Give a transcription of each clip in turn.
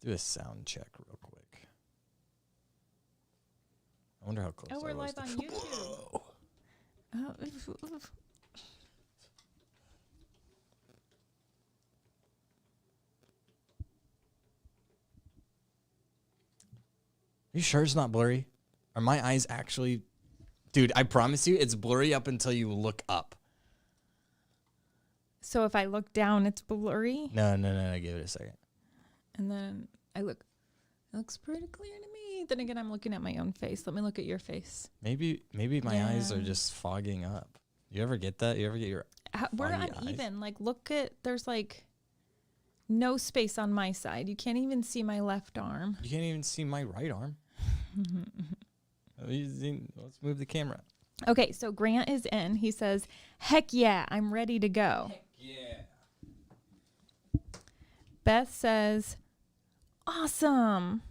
do a sound check real quick. I wonder how close. Oh, we're live on YouTube. Whoa. Oh. You sure it's not blurry? Are my eyes actually... Dude, I promise you, it's blurry up until you look up. So if I look down, it's blurry? No. Give it a second. And then I look. It looks pretty clear to me. Then again, I'm looking at my own face. Let me look at your face. Maybe my eyes are just fogging up. You ever get that? You ever get your We're uneven. Eyes? Like, look at... There's, like, no space on my side. You can't even see my left arm. You can't even see my right arm. Let's move the camera. Okay, so Grant is in. He says, heck yeah, I'm ready to go. Heck yeah. Beth says, awesome.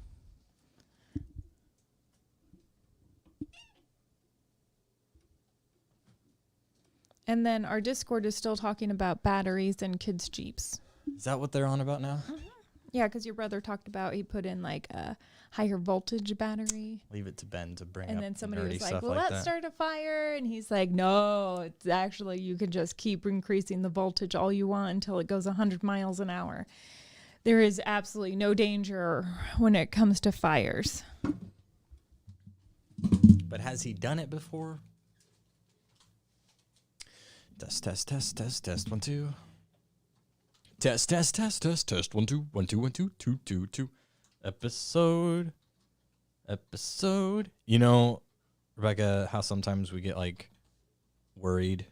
And then our Discord is still talking about batteries and kids' Jeeps. Is that what they're on about now? Mm-hmm. Yeah, because your brother talked about he put in like a higher voltage battery. Leave it to Ben to bring and up. And then somebody was like, well, let's start a fire. And he's like, no, it's actually, you can just keep increasing the voltage all you want until it goes 100 miles an hour. There is absolutely no danger when it comes to fires. But has he done it before? Test, 1, 2. Test, 1, 2, 1, 2, 1, 2, 2, 2, 2. Episode. You know, Rebecca, how sometimes we get like worried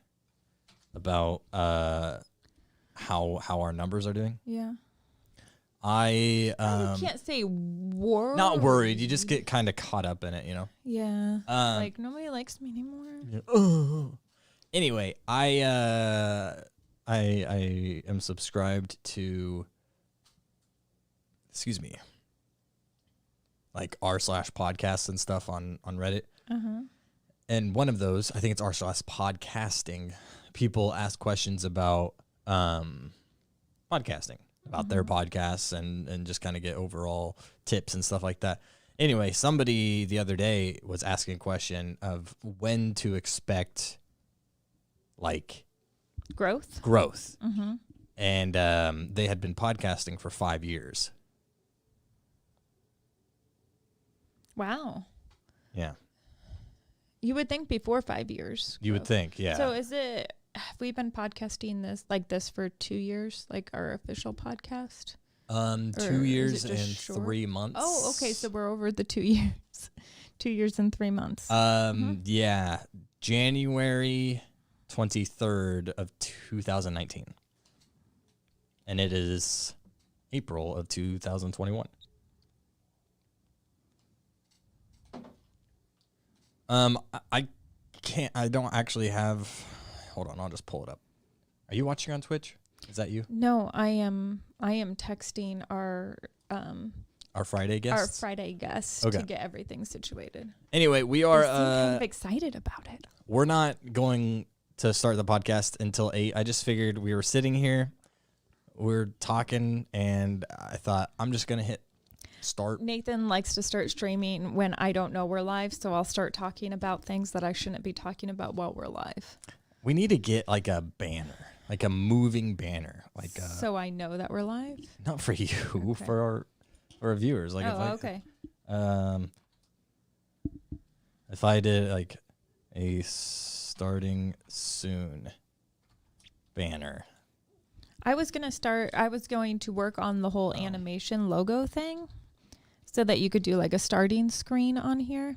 about how our numbers are doing? Yeah. You can't say worried. Not worried. You just get kind of caught up in it, you know? Yeah. Like nobody likes me anymore. Yeah. Anyway, I am subscribed to, like r/podcasts and stuff on Reddit. Uh-huh. And one of those, I think it's r/podcasting, people ask questions about podcasting, about their podcasts and just kind of get overall tips and stuff like that. Anyway, somebody the other day was asking a question of when to expect like growth. Mm-hmm. And they had been podcasting for 5 years. Wow. Yeah. You would think before 5 years. You would think, yeah. So have we been podcasting this for 2 years, like our official podcast? 2 years and short? 3 months. Oh, okay. So we're over the 2 years. 2 years and 3 months. Yeah. January 23rd of 2019. And it is April of 2021. I don't actually have, hold on, I'll just pull it up. Are you watching on Twitch? Is that you? No, I am texting our Friday guests? Our Friday guests okay. to get everything situated. Anyway, we are They seem kind of excited about it. We're not going to start the podcast until 8. I just figured we were sitting here, we're talking, and I thought I'm just going to hit start. Nathan likes to start streaming when I don't know we're live, so I'll start talking about things that I shouldn't be talking about while we're live. We need to get like a banner, like a moving banner, so I know that we're live. Not for you, okay. for our viewers. Like, okay. If I did like a starting soon banner. I was going to work on the whole animation logo thing so that you could do like a starting screen on here.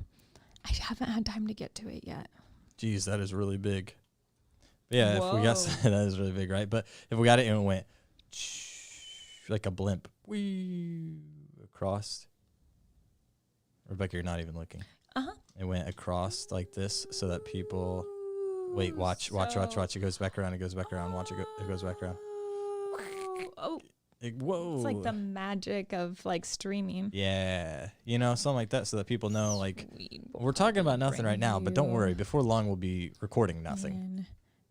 I haven't had time to get to it yet. Geez, that is really big. But yeah, Whoa. if we got that is really big, right? But if we got it and it went like a blimp, across. Rebecca, you're not even looking. Uh-huh. It went across like this so that people wait, watch. It goes back around. Watch it goes back around. Oh. Whoa. It's like the magic of like streaming. Yeah. Something like that so that people know like we're talking about nothing right now, but don't worry. Before long, we'll be recording nothing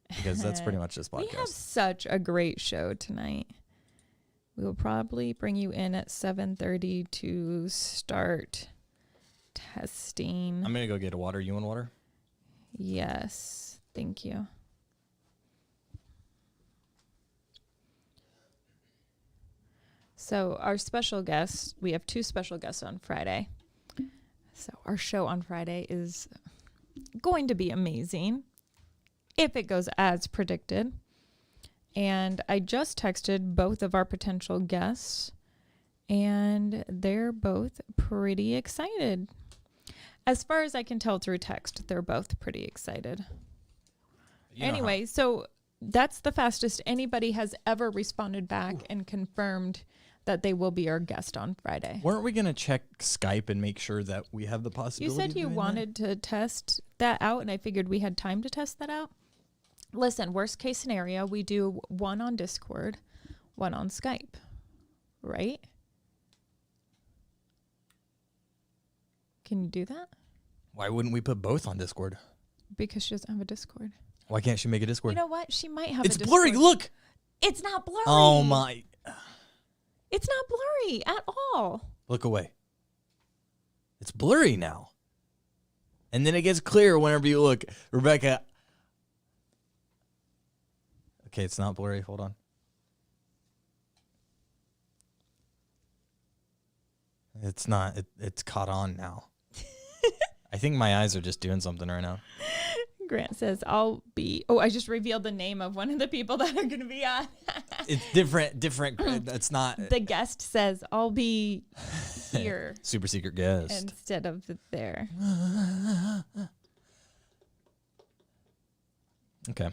because that's pretty much this podcast. We have such a great show tonight. We will probably bring you in at 7:30 to start testing. I'm going to go get a water. You want water? Yes. Thank you. So our special guests, we have 2 special guests on Friday. So our show on Friday is going to be amazing if it goes as predicted. And I just texted both of our potential guests, and they're both pretty excited. As far as I can tell through text, they're both pretty excited. Anyway, so that's the fastest anybody has ever responded back and confirmed that they will be our guest on Friday. Weren't we going to check Skype and make sure that we have the possibility? You said you wanted to test that out, and I figured we had time to test that out. Listen, worst case scenario, we do one on Discord, one on Skype, right? Can you do that? Why wouldn't we put both on Discord? Because she doesn't have a Discord. Why can't she make a Discord? You know what? She might have it's a Discord. blurry. Look. It's not blurry. Oh, my. It's not blurry at all. Look away. It's blurry now. And then it gets clear whenever you look. Rebecca. Okay, it's not blurry. Hold on. It's not. It's caught on now. I think my eyes are just doing something right now. Grant says, I'll be... Oh, I just revealed the name of one of the people that are going to be on. It's different. It's not... The guest says, I'll be here. Super secret guest. Instead of there. Okay.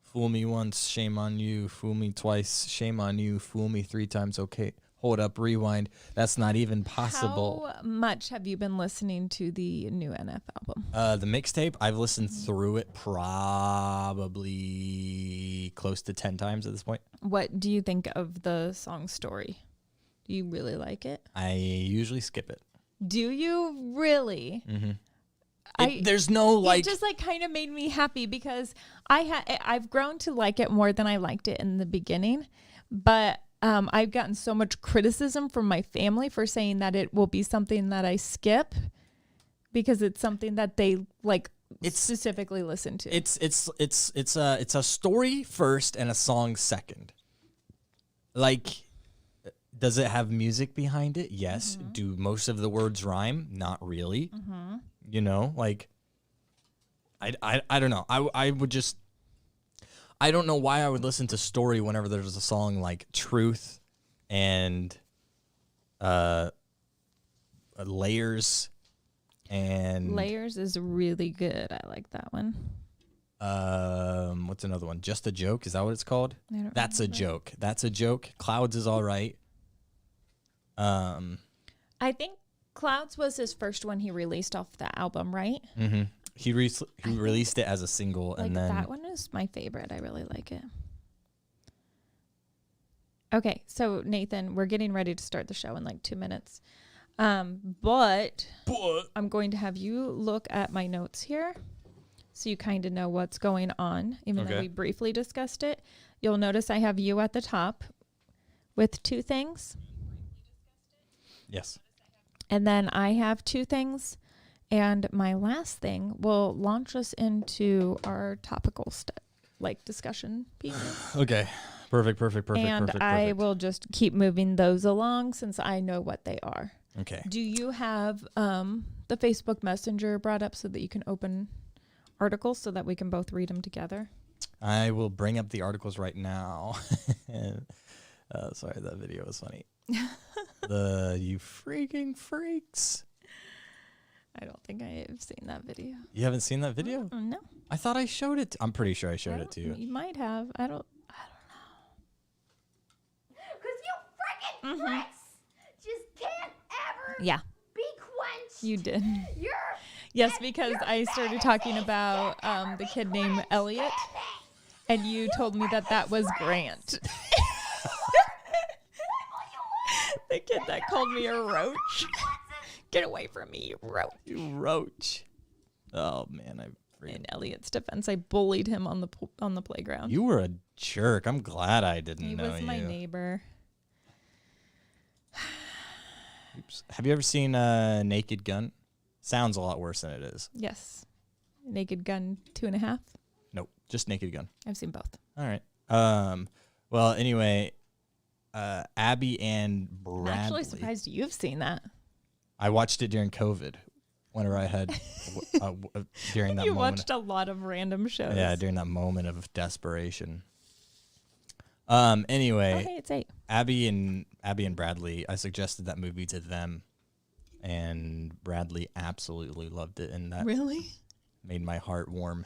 Fool me once, shame on you. Fool me twice, shame on you. Fool me 3 times, okay. Hold up, rewind. That's not even possible. How much have you been listening to the new NF album? The mixtape, I've listened through it probably close to 10 times at this point. What do you think of the song Story? Do you really like it? I usually skip it. Do you really? Mm-hmm. There's no like... It just like kind of made me happy because I've grown to like it more than I liked it in the beginning, but I've gotten so much criticism from my family for saying that it will be something that I skip because it's something that they like specifically listen to. It's a story first and a song second. Like, does it have music behind it? Yes. Mm-hmm. Do most of the words rhyme? Not really. Mm-hmm. You know, like I don't know. I would just... I don't know why I would listen to Story whenever there's a song like Truth and Layers and... Layers is really good. I like that one. What's another one? Just a Joke? Is that what it's called? That's a Joke. That's a Joke. Clouds is all right. I think Clouds was his first one he released off the album, right? Mm-hmm. He released it as a single, like, and then that one is my favorite. I really like it. Okay, so Nathan, we're getting ready to start the show in like 2 minutes, but I'm going to have you look at my notes here, so you kind of know what's going on. Even though we briefly discussed it, you'll notice I have you at the top with 2 things. Yes. And then I have 2 things. And my last thing will launch us into our topical discussion pieces. Okay. Perfect. And I will just keep moving those along since I know what they are. Okay. Do you have the Facebook Messenger brought up so that you can open articles so that we can both read them together? I will bring up the articles right now. Sorry, that video was funny. You freaking freaks. I don't think I have seen that video. You haven't seen that video? No. I thought I showed it. I'm pretty sure I showed it to you. You might have. I don't know. Because you freaking pricks just can't ever be quenched. You did. You're because I started talking about the kid named Elliot, and you told me that was Grant. The kid that called me a roach. Get away from me, you roach. You roach. Oh, man. In Elliot's defense, I bullied him on the playground. You were a jerk. I'm glad I didn't know you. He was my neighbor. Oops. Have you ever seen Naked Gun? Sounds a lot worse than it is. Yes. Naked Gun 2.5. Nope, just Naked Gun. I've seen both. All right. Well, anyway, Abby and Bradley. I'm actually surprised you've seen that. I watched it during COVID. Whenever I had during that you moment. watched a lot of random shows. Yeah, during that moment of desperation. Anyway, Oh, hey, it's 8. Abby and Bradley, I suggested that movie to them, and Bradley absolutely loved it, and that Really? made my heart warm.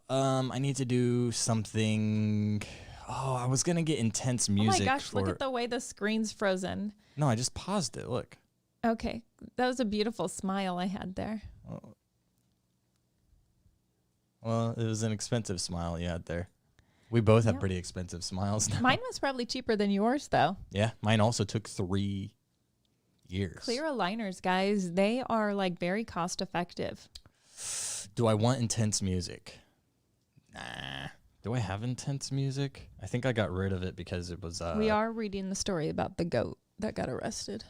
I need to do something. Oh, I was gonna get intense music. Oh my gosh, look at the way the screen's frozen. No, I just paused it. Look. Okay, that was a beautiful smile I had there. Well, it was an expensive smile you had there. We both have Yep. pretty expensive smiles now. Mine was probably cheaper than yours, though. Yeah, mine also took 3 years. Clear aligners, guys, they are like very cost effective. Do I want intense music? Nah. Do I have intense music? I think I got rid of it because it was... We are reading the story about the goat that got arrested.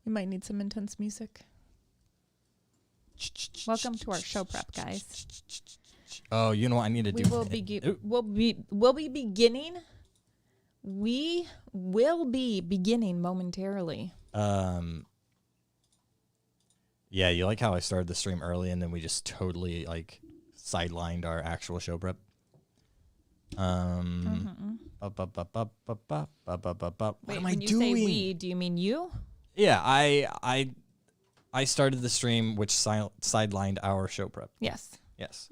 We might need some intense music. Welcome to our show prep, guys. Oh, you know what I need to We do? will be beginning. We will be beginning momentarily. Yeah, you like how I started the stream early and then we just totally like sidelined our actual show prep? What am I when you doing? say we, do you mean you? Yeah, I started the stream which sidelined our show prep. Yes. Yes.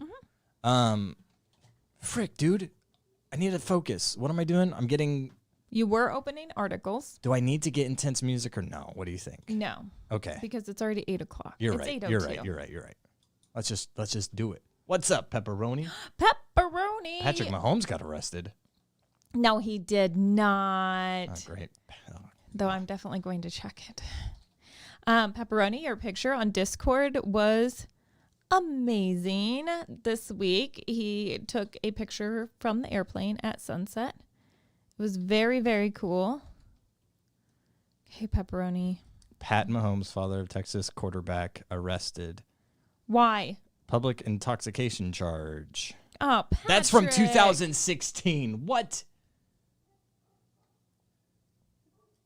Frick, dude. I need to focus. What am I doing? I'm getting... You were opening articles. Do I need to get intense music or no? What do you think? No. Okay. Because it's already 8 o'clock. You're It's right. 8:02. You're right. Let's just do it. What's up, pepperoni? Pepperoni. Patrick Mahomes got arrested. No, he did not. Oh, great. Though I'm definitely going to check it. Pepperoni, your picture on Discord was amazing this week. He took a picture from the airplane at sunset. It was very, very cool. Hey, Pepperoni. Pat Mahomes, father of Texas quarterback, arrested. Why? Public intoxication charge. Oh, Patrick. That's from 2016. What?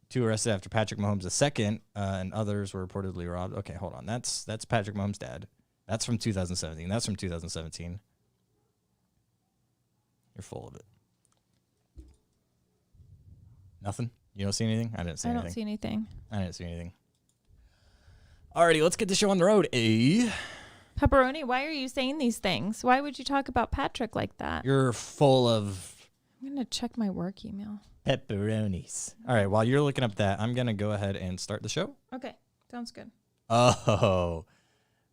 2 arrested after Patrick Mahomes II, and others were reportedly robbed. Okay, hold on. That's Patrick Mahomes' dad. That's from 2017. That's from 2017. You're full of it. Nothing? You don't see anything? I didn't see anything. I don't see anything. I didn't see anything. Alrighty, let's get the show on the road. Pepperoni, why are you saying these things? Why would you talk about Patrick like that? You're full of I'm going to check my work email. pepperonis. All right, while you're looking up that, I'm going to go ahead and start the show. Okay, sounds good. Oh,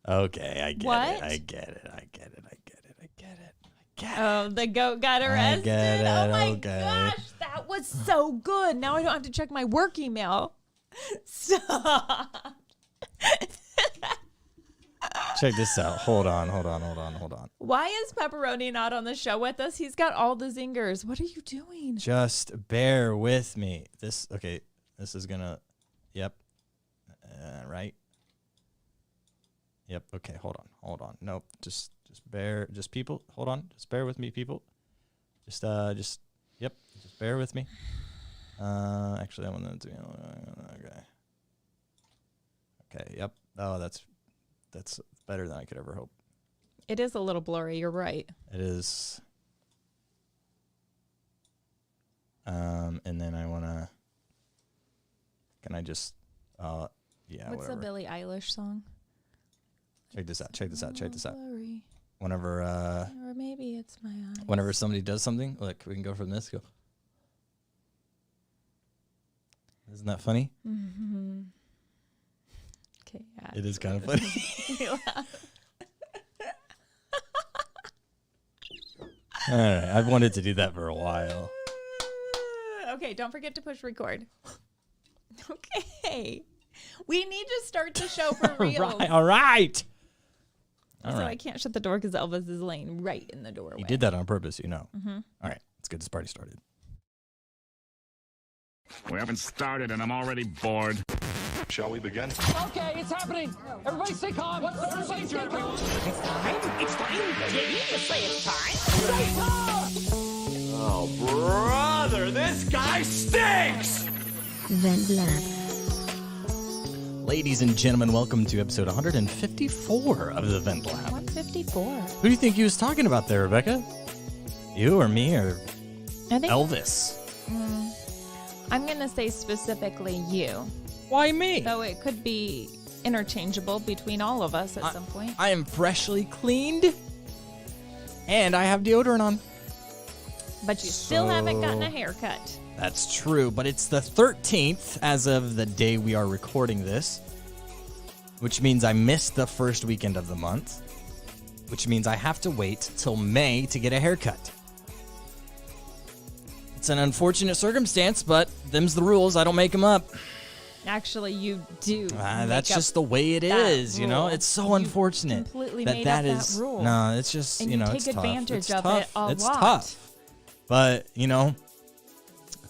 okay. I get What? it. I get it. Oh, the goat got arrested. get it, Oh my okay. gosh, that was so good. Now I don't have to check my work email. Stop. Check this out. Hold on. Why is Pepperoni not on the show with us? He's got all the zingers. What are you doing? Just bear with me. This is gonna, yep. Right. Yep. Okay. Hold on. Nope. Just people. Hold on. Just bear with me, people. Yep. Just bear with me. Actually, I want to do, okay. Okay. Yep. Oh, that's better than I could ever hope. It is a little blurry. You're right. It is. And then I wanna. Can I just? Yeah. What's whatever. the Billie Eilish song? Check this out. Blurry. Whenever Or maybe it's my eyes. whenever somebody does something, look, we can go from this. Go. Isn't that funny? Mm-hmm. Okay. Yeah. It is kind of funny. All right, I've wanted to do that for a while. Okay, don't forget to push record. Okay. We need to start the show for real. All right. So I can't shut the door because Elvis is laying right in the doorway. You did that on purpose, you know. All right, let's get this party started. We haven't started and I'm already bored. Shall we begin? Okay, it's happening. Everybody stay calm. Everybody stay calm. It's time. It's time. Did you just say it's time? Stay calm. Oh, brother, this guy stinks! Vent Lab. Ladies and gentlemen, welcome to episode 154 of the Vent Lab. 154. Who do you think you was talking about there, Rebecca? You or me or I think Elvis? I'm going to say specifically you. Why me? Though it could be interchangeable between all of us at some point. I am freshly cleaned, and I have deodorant on. But you still haven't gotten a haircut. That's true, but it's the 13th as of the day we are recording this, which means I missed the first weekend of the month, which means I have to wait till May to get a haircut. It's an unfortunate circumstance, but them's the rules. I don't make them up. Actually, you do. That's just the way it is, you know? It's so unfortunate. Completely that made that up is, that rule. No, it's just, And you know, take it's tough. advantage It's of tough. it a It's lot. tough. But, you know,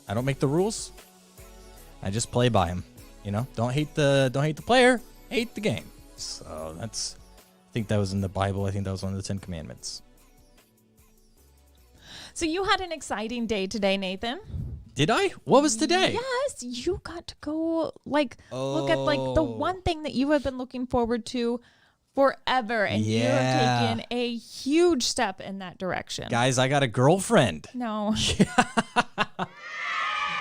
I don't make the rules. I just play by them. You know, don't hate the player, hate the game. So I think that was in the Bible. I think that was one of the 10 Commandments. So you had an exciting day today, Nathan. Did I? What was today? Yes, you got to go look at the one thing that you have been looking forward to forever, and you have taken a huge step in that direction. Guys, I got a girlfriend. No.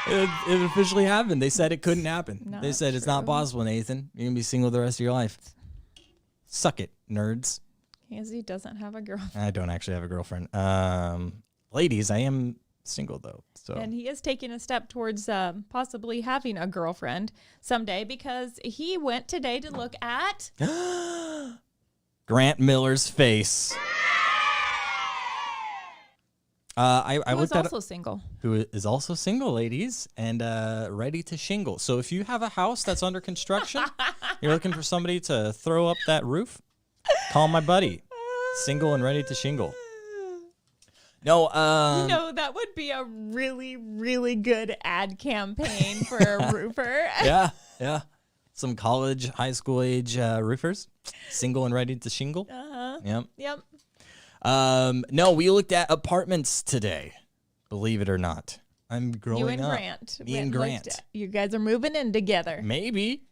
It officially happened. They said it couldn't happen. Not They said it's not true. possible, Nathan. You're going to be single the rest of your life. Suck it, nerds. Because he doesn't have a girlfriend. I don't actually have a girlfriend. Ladies, I am single, though. So And he is taking a step towards possibly having a girlfriend someday, because he went today to look at... Grant Miller's face. I Who was looked at also single. who is also single, ladies, and ready to shingle. So if you have a house that's under construction, you're looking for somebody to throw up that roof, call my buddy. Single and ready to shingle. No, that would be a really, really good ad campaign for a roofer. yeah. Some college, high school age roofers, single and ready to shingle. Yep. Yep. No, we looked at apartments today. Believe it or not, I'm growing You and up. Grant. Me and Grant. You guys are moving in together. Maybe,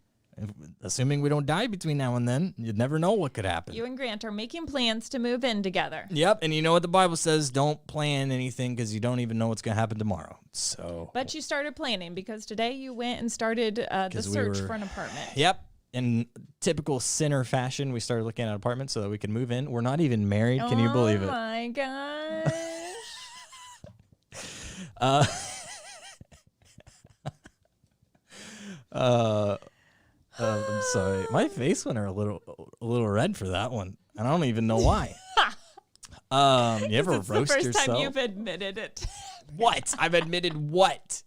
assuming we don't die between now and then. You'd never know what could happen. You and Grant are making plans to move in together. Yep, and you know what the Bible says: don't plan anything because you don't even know what's going to happen tomorrow. So, But you started planning because today you went and started the 'Cause we search were- for an apartment. yep. In typical sinner fashion, we started looking at apartments so that we could move in. We're not even married. Can you believe it? Oh my gosh. I'm sorry. My face went a little red for that one. I don't even know why. You ever It's the roast first yourself? time you've admitted it. What? I've admitted what?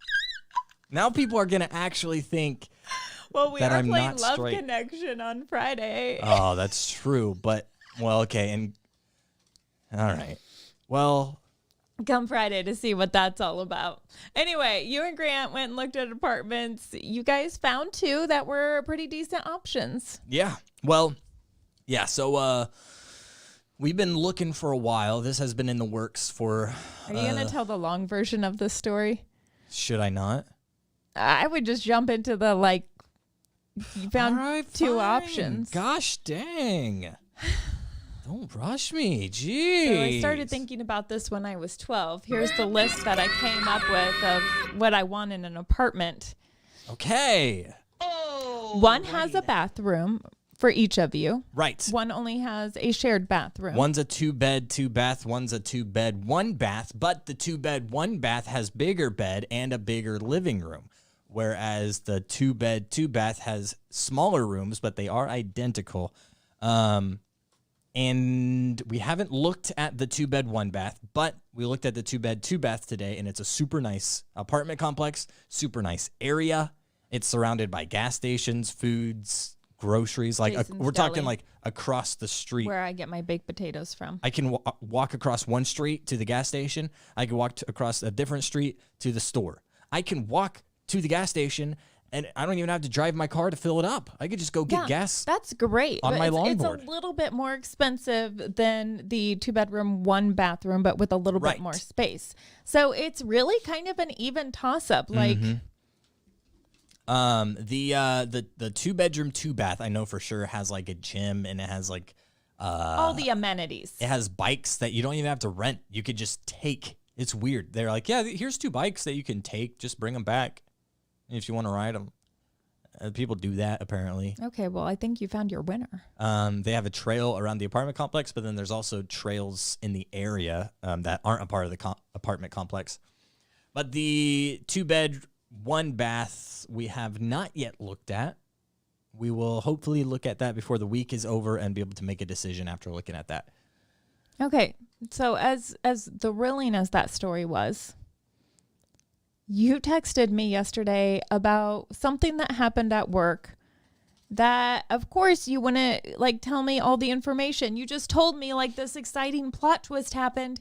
Now people are gonna actually think. Well, we That are I'm playing not Love straight. Connection on Friday. Oh, that's true. But well, okay, and all right. Well, Come Friday to see what that's all about. Anyway, you and Grant went and looked at apartments. You guys found two that were pretty decent options. yeah. Well, yeah. So we've been looking for a while. This has been in the works for. Are you going to tell the long version of the story? Should I not? I would just jump into the you found All right, two fine. options. Gosh dang. Don't rush me. Jeez. So I started thinking about this when I was 12. Here's the list that I came up with of what I want in an apartment. Okay. One has a bathroom for each of you. Right. One only has a shared bathroom. One's a 2-bed, 2-bath. One's a 2-bed, 1-bath. But the 2-bed, 1-bath has bigger bed and a bigger living room. Whereas the 2-bed, 2-bath has smaller rooms, but they are identical. And we haven't looked at the 2-bed, 1-bath, but we looked at the 2-bed, 2-bath today, and it's a super nice apartment complex, super nice area. It's surrounded by gas stations, foods, groceries. Jason's We're talking Deli. across the street. Where I get my baked potatoes from. I can walk across one street to the gas station. I can walk across a different street to the store. I can walk to the gas station, and I don't even have to drive my car to fill it up. I could just go get gas. That's great. On but my it's longboard. a little bit more expensive than the 2-bedroom, 1-bathroom, but with a little bit more space. So it's really kind of an even toss-up. Like, the 2-bedroom, 2-bath, I know for sure has like a gym, and it has like all the amenities. it has bikes that you don't even have to rent. You could just take. It's weird. They're like, yeah, here's 2 bikes that you can take. Just bring them back if you want to ride them. People do that, apparently. Okay, well, I think you found your winner. They have a trail around the apartment complex, but then there's also trails in the area that aren't a part of the apartment complex. But the 2-bed, 1-bath, we have not yet looked at. We will hopefully look at that before the week is over and be able to make a decision after looking at that. Okay, so as thrilling as that story was, you texted me yesterday about something that happened at work that, of course, you wouldn't like tell me all the information. You just told me like this exciting plot twist happened,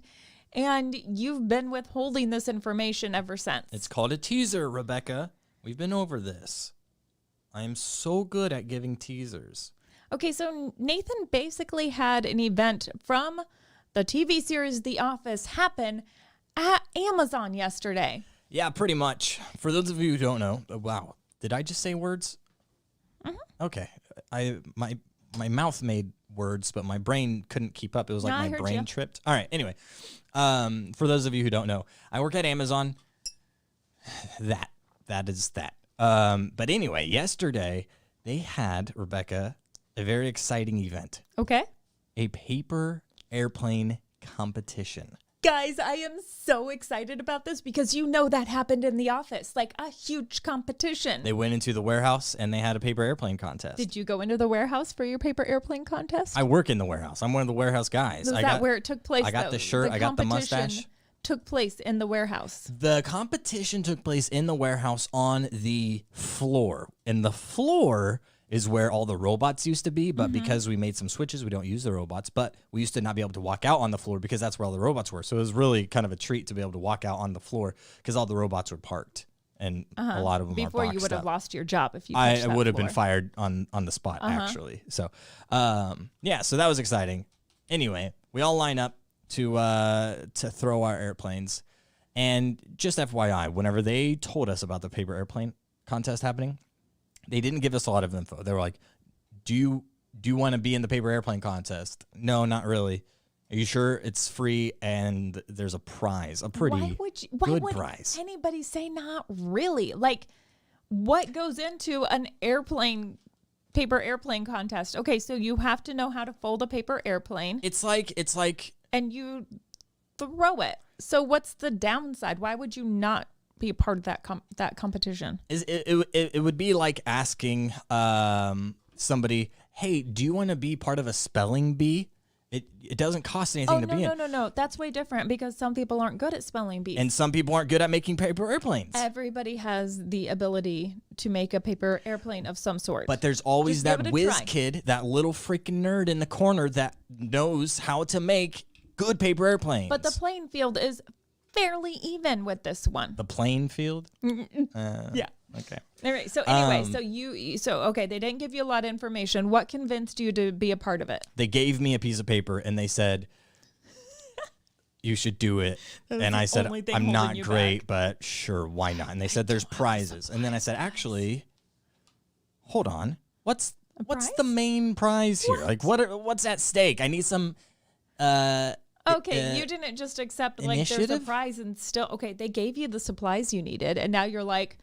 and you've been withholding this information ever since. It's called a teaser, Rebecca. We've been over this. I am so good at giving teasers. Okay, so Nathan basically had an event from the TV series The Office happen at Amazon yesterday. Yeah, pretty much. For those of you who don't know, wow, did I just say words? Okay, my mouth made words, but my brain couldn't keep up. It was like I my heard brain you. tripped. All right, anyway, for those of you who don't know, I work at Amazon. That is that. But anyway, yesterday they had, Rebecca, a very exciting event. Okay. A paper airplane competition. Guys, I am so excited about this because you know that happened in The Office, like a huge competition. They went into the warehouse and they had a paper airplane contest. Did you go into the warehouse for your paper airplane contest? I work in the warehouse. I'm one of the warehouse guys. Was that where it took place? I got though? the shirt. I got the competition mustache. Took place in the warehouse. The competition took place in the warehouse on the floor. And the floor is where all the robots used to be, but because we made some switches, we don't use the robots. But we used to not be able to walk out on the floor because that's where all the robots were. So it was really kind of a treat to be able to walk out on the floor because all the robots were parked, and a lot of them Before are you boxed would have up. lost your job if you I touched that would have been floor. fired on the spot, actually. So, yeah, so that was exciting. Anyway, we all line up to throw our airplanes. And just FYI, whenever they told us about the paper airplane contest happening, they didn't give us a lot of info. They were like, do you want to be in the paper airplane contest? No, not really. Are you sure it's free and there's a prize, a pretty why good would prize? anybody say not really? Like, what goes into an paper airplane contest? Okay, so you have to know how to fold a paper airplane. It's like And you throw it. So what's the downside? Why would you not be a part of that competition? it would be like asking somebody, hey, do you want to be part of a spelling bee? It doesn't cost anything to be in. No. That's way different because some people aren't good at spelling bees. And some people aren't good at making paper airplanes. Everybody has the ability to make a paper airplane of some sort. But there's always Just give that it a whiz try. kid, that little freaking nerd in the corner that knows how to make good paper airplanes. But the playing field is fairly even with this one. The playing field? Yeah. Okay. All right. So anyway, okay, they didn't give you a lot of information. What convinced you to be a part of it? They gave me a piece of paper and they said, you should do it. And I said, only thing I'm holding not you great, but sure, why not? And they said, there's prizes. And then I said, actually, hold on. What's prize? the main prize here? Like, what's at stake? I need some... Okay, you didn't just accept like there's a initiative? prize and still okay, they gave you the supplies you needed and now you're like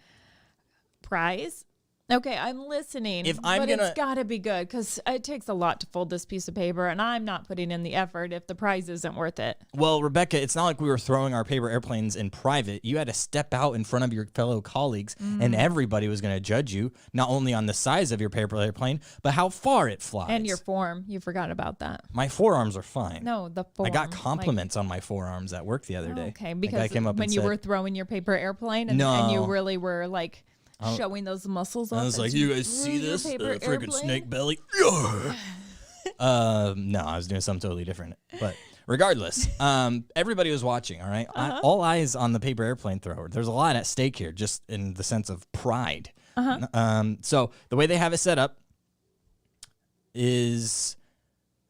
prize? Okay, I'm listening. If I'm but gonna- it's got to be good cuz it takes a lot to fold this piece of paper and I'm not putting in the effort if the prize isn't worth it. Well, Rebecca, it's not like we were throwing our paper airplanes in private. You had to step out in front of your fellow colleagues, and everybody was going to judge you, not only on the size of your paper airplane, but how far it flies. And your form, you forgot about that. My forearms are fine. No, the form. I got like- compliments on my forearms at work the other day. Okay, A guy because came up when and you said, were throwing your paper airplane and you No. really were like showing those muscles off. I was as like, you guys see threw your this? paper Freaking airplane?" snake belly. No, I was doing something totally different. But Regardless, everybody was watching, all right? All eyes on the paper airplane thrower. There's a lot at stake here, just in the sense of pride. So the way they have it set up is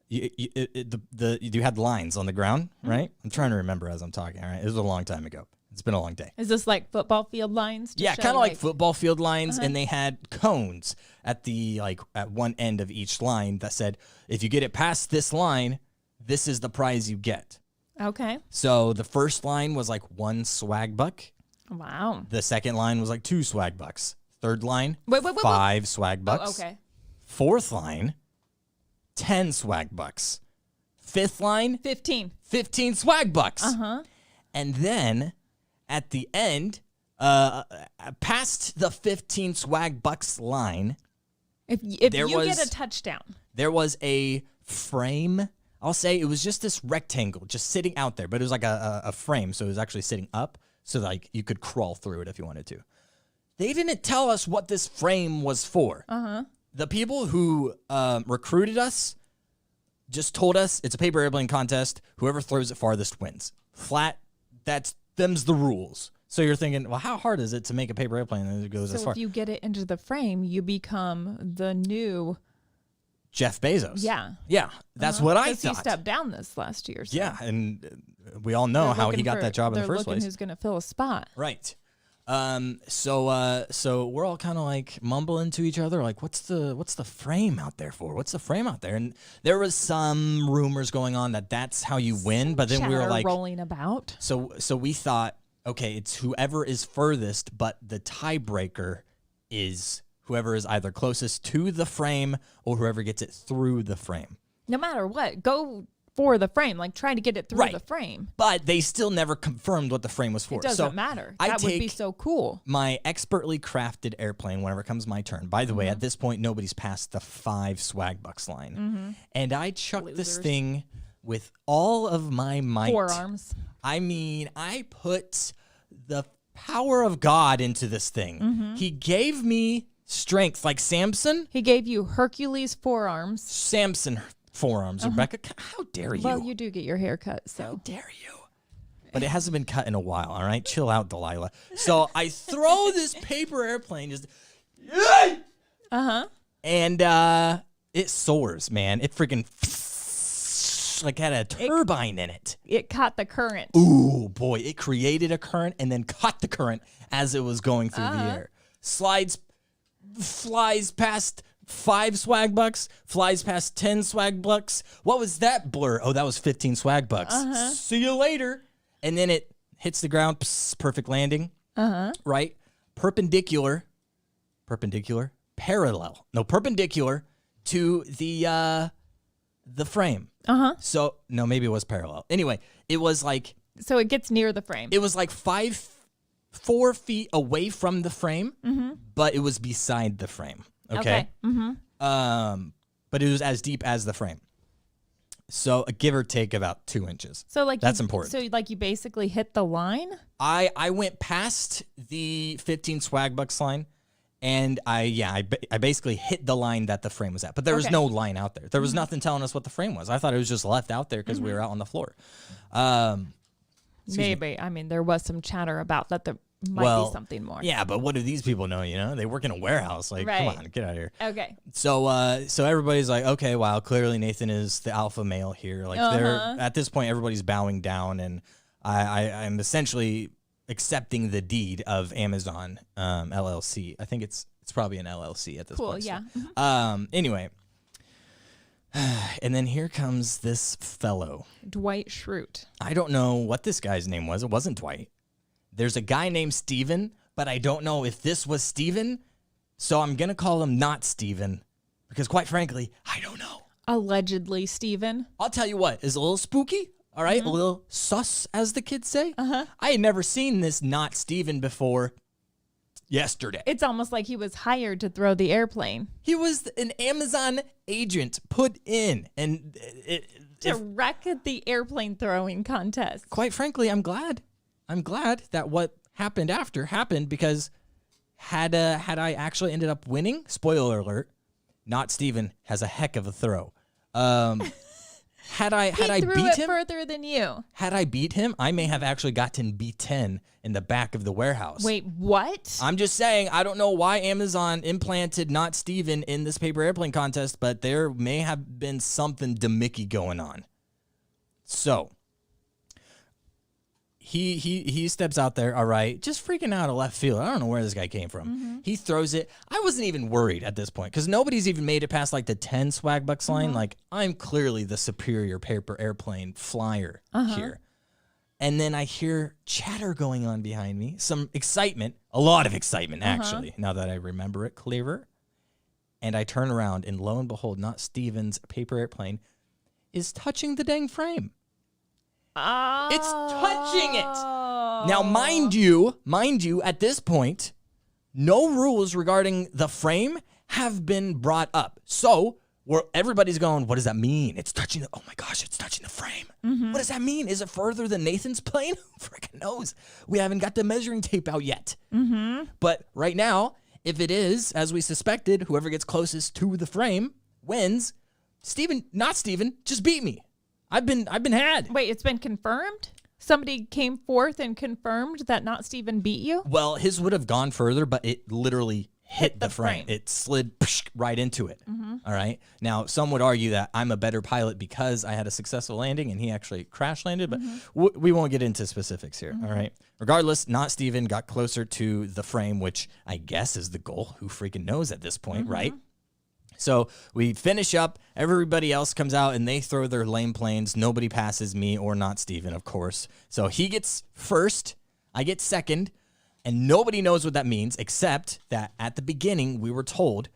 you had lines on the ground, right? I'm trying to remember as I'm talking, all right? It was a long time ago. It's been a long day. Is this like football field lines? Yeah, kind of like football field lines, and they had cones at at one end of each line that said, if you get it past this line, this is the prize you get. Okay. So the first line was like 1 swag buck. Wow. The second line was like 2 swag bucks. Third line, wait, 5 swag bucks. Oh, okay. Fourth line, 10 swag bucks. Fifth line, 15 swag bucks. And then at the end, past the 15 swag bucks line, if you get a touchdown, there was a frame. I'll say it was just this rectangle just sitting out there, but it was like a frame, so it was actually sitting up, so like you could crawl through it if you wanted to. They didn't tell us what this frame was for. The people who recruited us just told us it's a paper airplane contest. Whoever throws it farthest wins. Flat. Them's the rules. So you're thinking, well, how hard is it to make a paper airplane that goes so as far? if you get it into the frame, you become the new Jeff Bezos. Yeah. That's what I He thought. stepped down this last year. So Yeah, and we all know how he got that job in the first place. Who's going to fill a spot? Right. So we're all kind of like mumbling to each other, like, what's the frame out there for? What's the frame out there? And there was some rumors going on that that's how you win, but then we were like rolling about. So we thought, okay, it's whoever is furthest, but the tiebreaker is whoever is either closest to the frame or whoever gets it through the frame. No matter what, go for the frame, like try to get it through the frame. But they still never confirmed what the frame was for. It doesn't matter. That would be so cool. My expertly crafted airplane whenever it comes my turn. By the way, at this point, nobody's passed the 5 swag bucks line. And I chucked this thing with all of my might. Forearms. I mean, I put the power of God into this thing. He gave me strength like Samson. He gave you Hercules forearms. Samson forearms, Rebecca. How dare you? Well, you do get your hair cut, so. How dare you? But it hasn't been cut in a while, all right? Chill out, Delilah. So I throw this paper airplane just... And it soars, man. It freaking... like had a turbine in it. It caught the current. Ooh, boy. It created a current and then caught the current as it was going through the air. Flies past 5 swag bucks, flies past 10 swag bucks. What was that blur? Oh, that was 15 swag bucks. See you later. And then it hits the ground. Psst, perfect landing. Right? Perpendicular. Parallel. No, perpendicular to the frame. So, no, maybe it was parallel. Anyway, it was like... So it gets near the frame. It was like 4 feet away from the frame, but it was beside the frame. Okay. But it was as deep as the frame. So a give or take about 2 inches. So like that's important. So like you basically hit the line? I went past the 15 swag bucks line, and I basically hit the line that the frame was at. But there was no line out there. There was nothing telling us what the frame was. I thought it was just left out there because we were out on the floor. Maybe. I mean, there was some chatter about that there might be something more. Yeah, but what do these people know, you know? They work in a warehouse. Like, come on, get out of here. Okay. So everybody's like, okay, wow, clearly Nathan is the alpha male here. Like, they're at this point, everybody's bowing down, and I'm essentially accepting the deed of Amazon LLC. I think it's probably an LLC at this point. Cool, yeah. So, anyway. And then here comes this fellow. Dwight Schrute. I don't know what this guy's name was. It wasn't Dwight. There's a guy named Steven, but I don't know if this was Steven. So I'm going to call him not Steven because, quite frankly, I don't know. Allegedly Steven. I'll tell you what, is a little spooky. All right, a little sus, as the kids say. I had never seen this not Steven before yesterday. It's almost like he was hired to throw the airplane. He was an Amazon agent put in. And to wreck the airplane throwing contest. Quite frankly, I'm glad. I'm glad that what happened after happened because had I actually ended up winning, spoiler alert, not Steven has a heck of a throw. Had I threw beat it him further than you. Had I beat him, I may have actually gotten B10 in the back of the warehouse. Wait, what? I'm just saying, I don't know why Amazon implanted Not Steven in this paper airplane contest, but there may have been something demicky going on. So he steps out there, all right, just freaking out of left field. I don't know where this guy came from. He throws it. I wasn't even worried at this point because nobody's even made it past like the 10 swag bucks line. Like, I'm clearly the superior paper airplane flyer here. And then I hear chatter going on behind me, some excitement, a lot of excitement, actually, now that I remember it clearer. And I turn around, and lo and behold, Not Steven's paper airplane is touching the dang frame. It's touching it. Now, mind you, at this point, no rules regarding the frame have been brought up. So where everybody's going, what does that mean? It's touching oh my gosh, it's touching the frame. What does that mean? Is it further than Nathan's plane? Who freaking knows? We haven't got the measuring tape out yet. But right now, if it is, as we suspected, whoever gets closest to the frame wins. Not Steven, just beat me. I've been had. Wait, it's been confirmed? Somebody came forth and confirmed that Not Steven beat you? Well, his would have gone further, but it literally hit the frame. It slid right into it. All right. Now, some would argue that I'm a better pilot because I had a successful landing and he actually crash landed, but we won't get into specifics here. All right. Regardless, Not Steven got closer to the frame, which I guess is the goal. Who freaking knows at this point, right? So we finish up. Everybody else comes out and they throw their lame planes. Nobody passes me or Not Steven, of course. So he gets first. I get second. And nobody knows what that means, except that at the beginning, we were told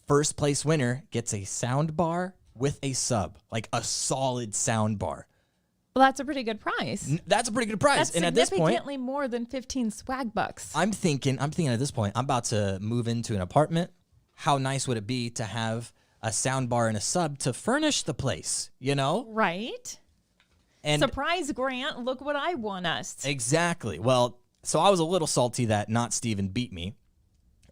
first place winner gets a sound bar with a sub, like a solid sound bar. Well, that's a pretty good prize. That's a pretty good prize. That's and at this point, significantly more than 15 swag bucks. I'm thinking at this point, I'm about to move into an apartment. How nice would it be to have a sound bar and a sub to furnish the place, you know? Right. And surprise, Grant. Look what I won us. Exactly. Well, so I was a little salty that Not Steven beat me.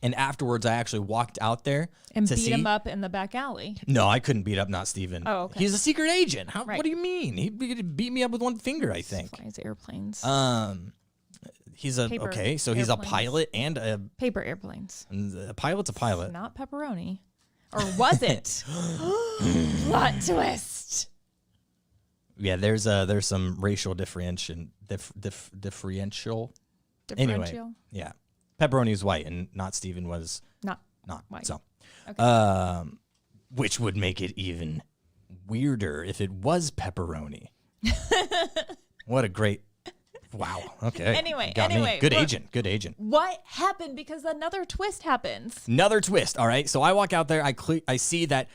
And afterwards, I actually walked out there and to beat see him up in the back alley. No, I couldn't beat up Not Steven. Oh, okay. He's a secret agent. How? Right. What do you mean? He beat me up with one finger, I think. Flies airplanes. He's a Paper so he's a airplanes. pilot and Paper airplanes. a pilot's a pilot. Not pepperoni. Or was it? Plot twist. Yeah, there's some racial differential. Anyway, yeah, pepperoni is white and Not Steven was not white. So, Okay. which would make it even weirder if it was pepperoni. What a great, wow. Okay. Anyway, Got me. anyway, Good look. agent. Good agent. What happened? Because another twist happens. Another twist. All right. So I walk out there. I see that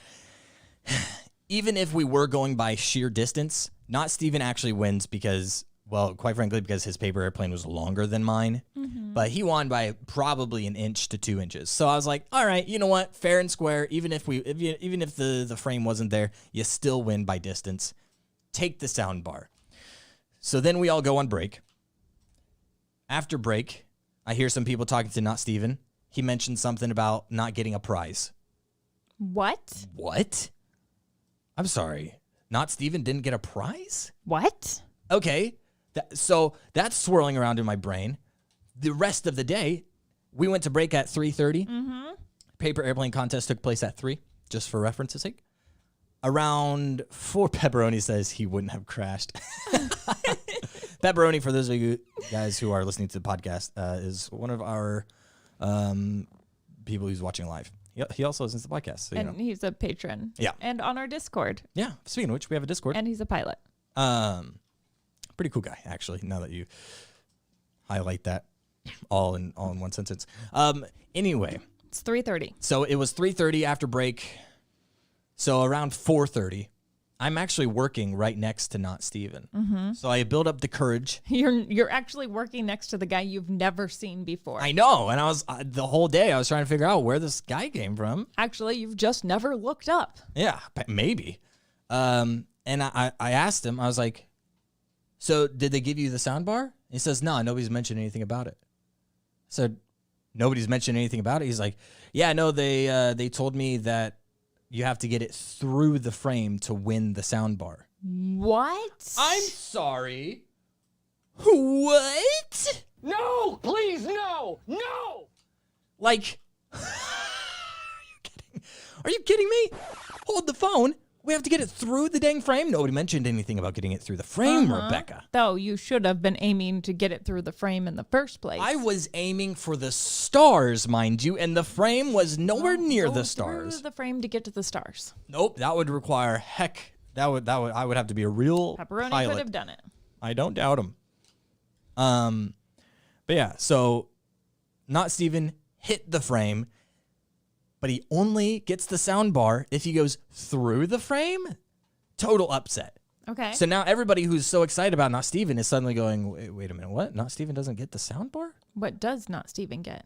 even if we were going by sheer distance, Not Steven actually wins because, well, quite frankly, because his paper airplane was longer than mine. But he won by probably 1 inch to 2 inches. So I was like, all right, you know what? Fair and square. Even if the frame wasn't there, you still win by distance. Take the sound bar. So then we all go on break. After break, I hear some people talking to Not Steven. He mentioned something about not getting a prize. What? What? I'm sorry. Not Steven didn't get a prize? What? Okay. So that's swirling around in my brain. The rest of the day, we went to break at 3:30. Paper airplane contest took place at 3, just for reference's sake. Around 4, Pepperoni says he wouldn't have crashed. Pepperoni, for those of you guys who are listening to the podcast, is one of our people who's watching live. He also listens to the podcast. So, And he's a patron. Yeah. And on our Discord. Yeah. Speaking of which, we have a Discord. And he's a pilot. Pretty cool guy, actually, now that you highlight that all in one sentence. Anyway. It's 3:30. So it was 3:30 after break. So around 4:30, I'm actually working right next to Not Steven. So I build up the courage. You're actually working next to the guy you've never seen before. I know. And I was the whole day I was trying to figure out where this guy came from. Actually, you've just never looked up. Yeah, maybe. And I asked him, I was like, so did they give you the sound bar? He says, no, nobody's mentioned anything about it. So nobody's mentioned anything about it. He's like, yeah, no, they told me that you have to get it through the frame to win the sound bar. What? I'm sorry. What? No, please, no, no. Like, are you kidding me? Hold the phone. We have to get it through the dang frame. Nobody mentioned anything about getting it through the frame, Rebecca. Though you should have been aiming to get it through the frame in the first place. I was aiming for the stars, mind you, and the frame was nowhere near Go the stars. through the frame to get to the stars. Nope, that would require I would have to be a real Pepperoni pilot. could have done it. I don't doubt him. But yeah, so not Steven hit the frame, but he only gets the sound bar if he goes through the frame. Total upset. Okay. So now everybody who's so excited about Not Steven is suddenly going, wait a minute, what? Not Steven doesn't get the sound bar? What does Not Steven get?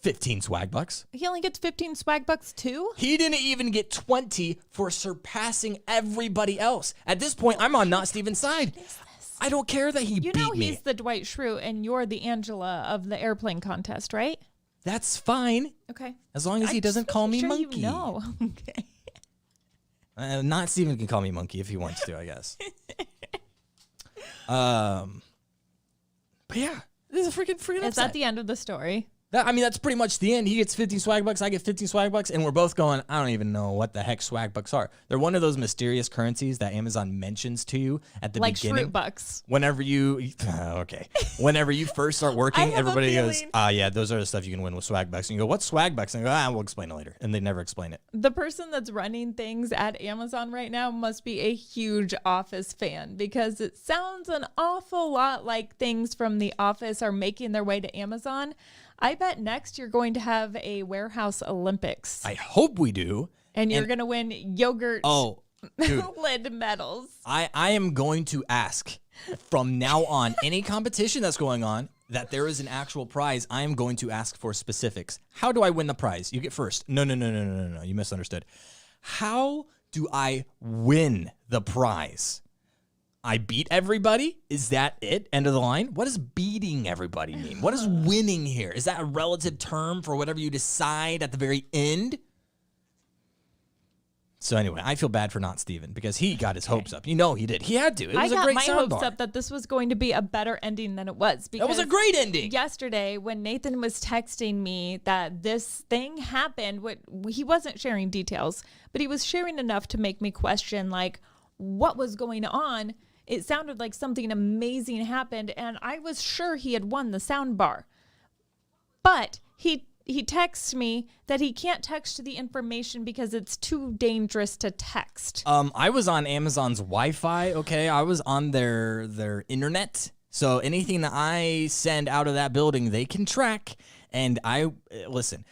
15 swag bucks. He only gets 15 swag bucks too? He didn't even get 20 for surpassing everybody else. At this point, I'm on Not Steven's side. I don't care that he You beat know me. he's the Dwight Schrute and you're the Angela of the airplane contest, right? That's fine. Okay. As long as he doesn't call me monkey. No. Okay. Not Steven can call me monkey if he wants to, I guess. But yeah, this is freaking Is upset. that the end of the story? That's pretty much the end. He gets 15 swag bucks, I get 15 swag bucks, and we're both going, I don't even know what the heck swag bucks are. They're one of those mysterious currencies that Amazon mentions to you at the Like beginning. Schrute bucks. Whenever you, okay. Whenever you first start working, I have a everybody goes, feeling- yeah, those are the stuff you can win with swag bucks. And you go, what's swag bucks? And I go, we'll explain it later. And they never explain it. The person that's running things at Amazon right now must be a huge Office fan because it sounds an awful lot like things from The Office are making their way to Amazon. I bet next you're going to have a warehouse Olympics I hope we do. and you're going to win yogurt Oh, dude. lid medals. I am going to ask from now on, any competition that's going on, that there is an actual prize. I am going to ask for specifics. How do I win the prize? You get first. No. You misunderstood. How do I win the prize? I beat everybody? Is that it? End of the line? What does beating everybody mean? What is winning here? Is that a relative term for whatever you decide at the very end? So anyway, I feel bad for Not Steven because he got his hopes up. You know he did. He had to. It was I a got great my sound hopes bar. up that this was going to be a better ending than it was. That was a because great ending. Yesterday, when Nathan was texting me that this thing happened, he wasn't sharing details, but he was sharing enough to make me question, like, what was going on. It sounded like something amazing happened, and I was sure he had won the sound bar. But he texts me that he can't text the information because it's too dangerous to text. I was on Amazon's Wi-Fi, okay? I was on their internet. So anything that I send out of that building, they can track. And listen,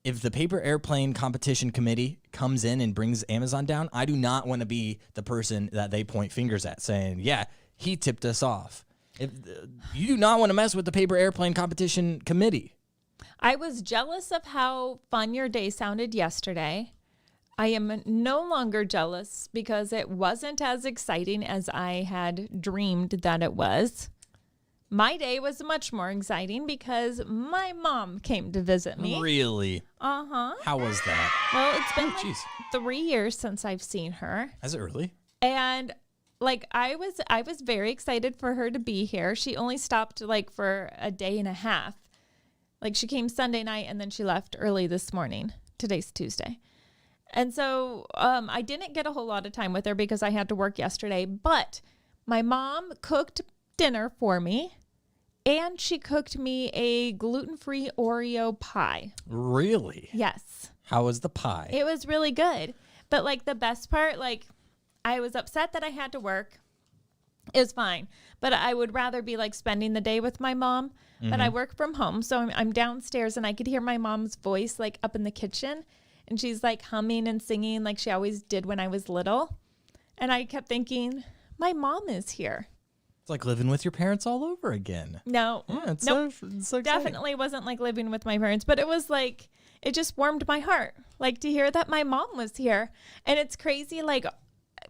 if the paper airplane competition committee comes in and brings Amazon down, I do not want to be the person that they point fingers at saying, yeah, he tipped us off. You do not want to mess with the paper airplane competition committee. I was jealous of how fun your day sounded yesterday. I am no longer jealous because it wasn't as exciting as I had dreamed that it was. My day was much more exciting because my mom came to visit me. Really? Uh-huh. How was that? Well, it's been like jeez. 3 years since I've seen her. Has it really? And like I was very excited for her to be here. She only stopped like for a day and a half. Like she came Sunday night and then she left early this morning. Today's Tuesday. And so I didn't get a whole lot of time with her because I had to work yesterday, but my mom cooked dinner for me and she cooked me a gluten-free Oreo pie. Really? Yes. How was the pie? It was really good. But like the best part, like I was upset that I had to work. It was fine. But I would rather be like spending the day with my mom. But I work from home. So I'm downstairs and I could hear my mom's voice like up in the kitchen. And she's like humming and singing like she always did when I was little. And I kept thinking, my mom is here. It's like living with your parents all over again. No. Yeah, it's nope. so exciting. Definitely wasn't like living with my parents, but it was like, it just warmed my heart. Like to hear that my mom was here. And it's crazy, like,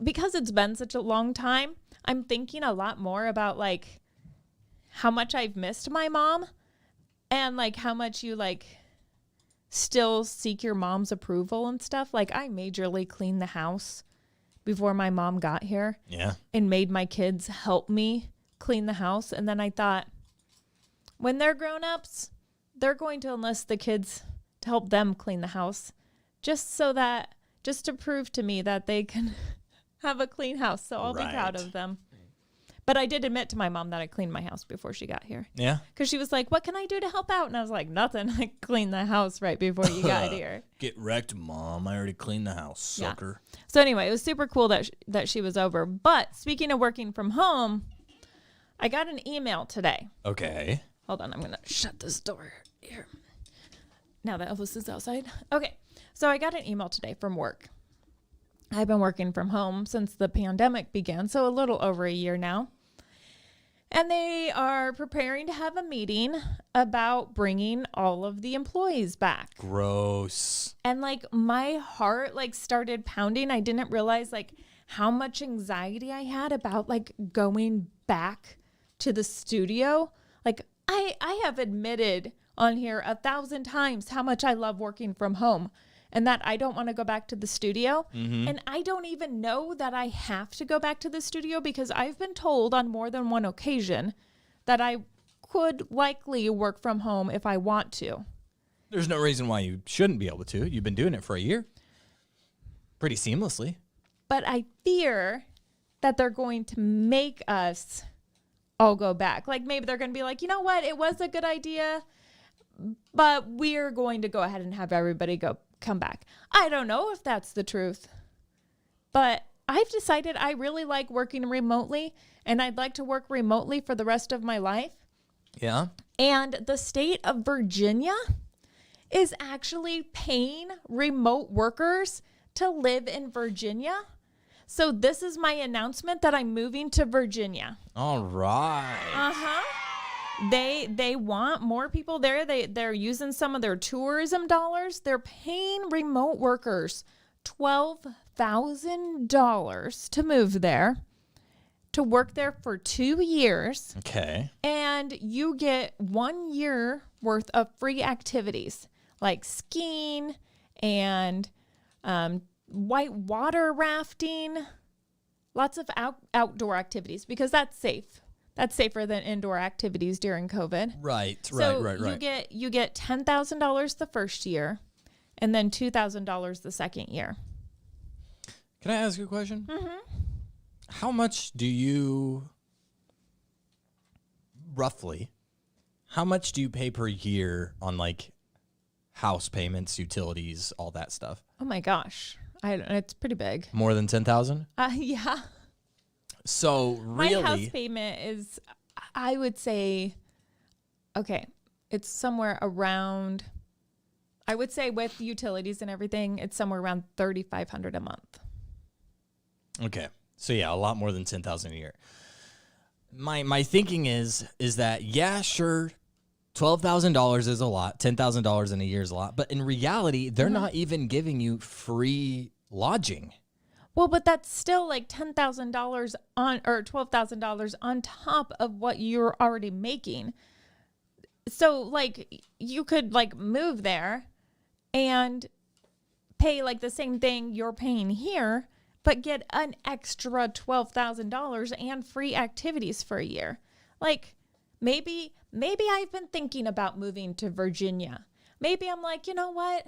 because it's been such a long time, I'm thinking a lot more about like how much I've missed my mom and like how much you like still seek your mom's approval and stuff. Like I majorly clean the house before my mom got here. Yeah. And made my kids help me clean the house. And then I thought, when they're grown-ups, they're going to enlist the kids to help them clean the house just to prove to me that they can have a clean house. So I'll be proud of them. But I did admit to my mom that I cleaned my house before she got here. Yeah. Because she was like, what can I do to help out? And I was like, nothing. I cleaned the house right before you got here. Get wrecked, Mom. I already cleaned the house, sucker. Yeah. So anyway, it was super cool that she was over. But speaking of working from home, I got an email today. Okay. Hold on. I'm going to shut this door here. Now that Elvis is outside. Okay. So I got an email today from work. I've been working from home since the pandemic began, so a little over a year now. And they are preparing to have a meeting about bringing all of the employees back. Gross. And like my heart like started pounding. I didn't realize like how much anxiety I had about like going back to the studio. Like I have admitted on here 1,000 times how much I love working from home and that I don't want to go back to the studio. Mm-hmm. And I don't even know that I have to go back to the studio because I've been told on more than one occasion that I could likely work from home if I want to. There's no reason why you shouldn't be able to. You've been doing it for a year. Pretty seamlessly. But I fear that they're going to make us all go back. Like maybe they're going to be like, you know what? It was a good idea, but we're going to go ahead and have everybody come back. I don't know if that's the truth, but I've decided I really like working remotely and I'd like to work remotely for the rest of my life. Yeah. And the state of Virginia is actually paying remote workers to live in Virginia. So this is my announcement that I'm moving to Virginia. All right. Uh-huh. They want more people there. They're using some of their tourism dollars. They're paying remote workers $12,000 to move there, to work there for 2 years. Okay. And you get 1 year worth of free activities like skiing and white water rafting, lots of outdoor activities because that's safe. That's safer than indoor activities during COVID. Right. You get $10,000 the first year and then $2,000 the second year. Can I ask you a question? Mm-hmm. How much do you, roughly, how much do you pay per year on like house payments, utilities, all that stuff? Oh my gosh. It's pretty big. More than 10,000? Yeah. So really, my house payment is, I would say, okay, it's somewhere around, I would say with utilities and everything, it's somewhere around $3,500 a month. Okay. So yeah, a lot more than 10,000 a year. My thinking is that, yeah, sure, $12,000 is a lot. $10,000 in a year is a lot. But in reality, they're not even giving you free lodging. Well, but that's still like $10,000 on or $12,000 on top of what you're already making. So like you could like move there and pay like the same thing you're paying here, but get an extra $12,000 and free activities for a year. Like maybe I've been thinking about moving to Virginia. Maybe I'm like, you know what?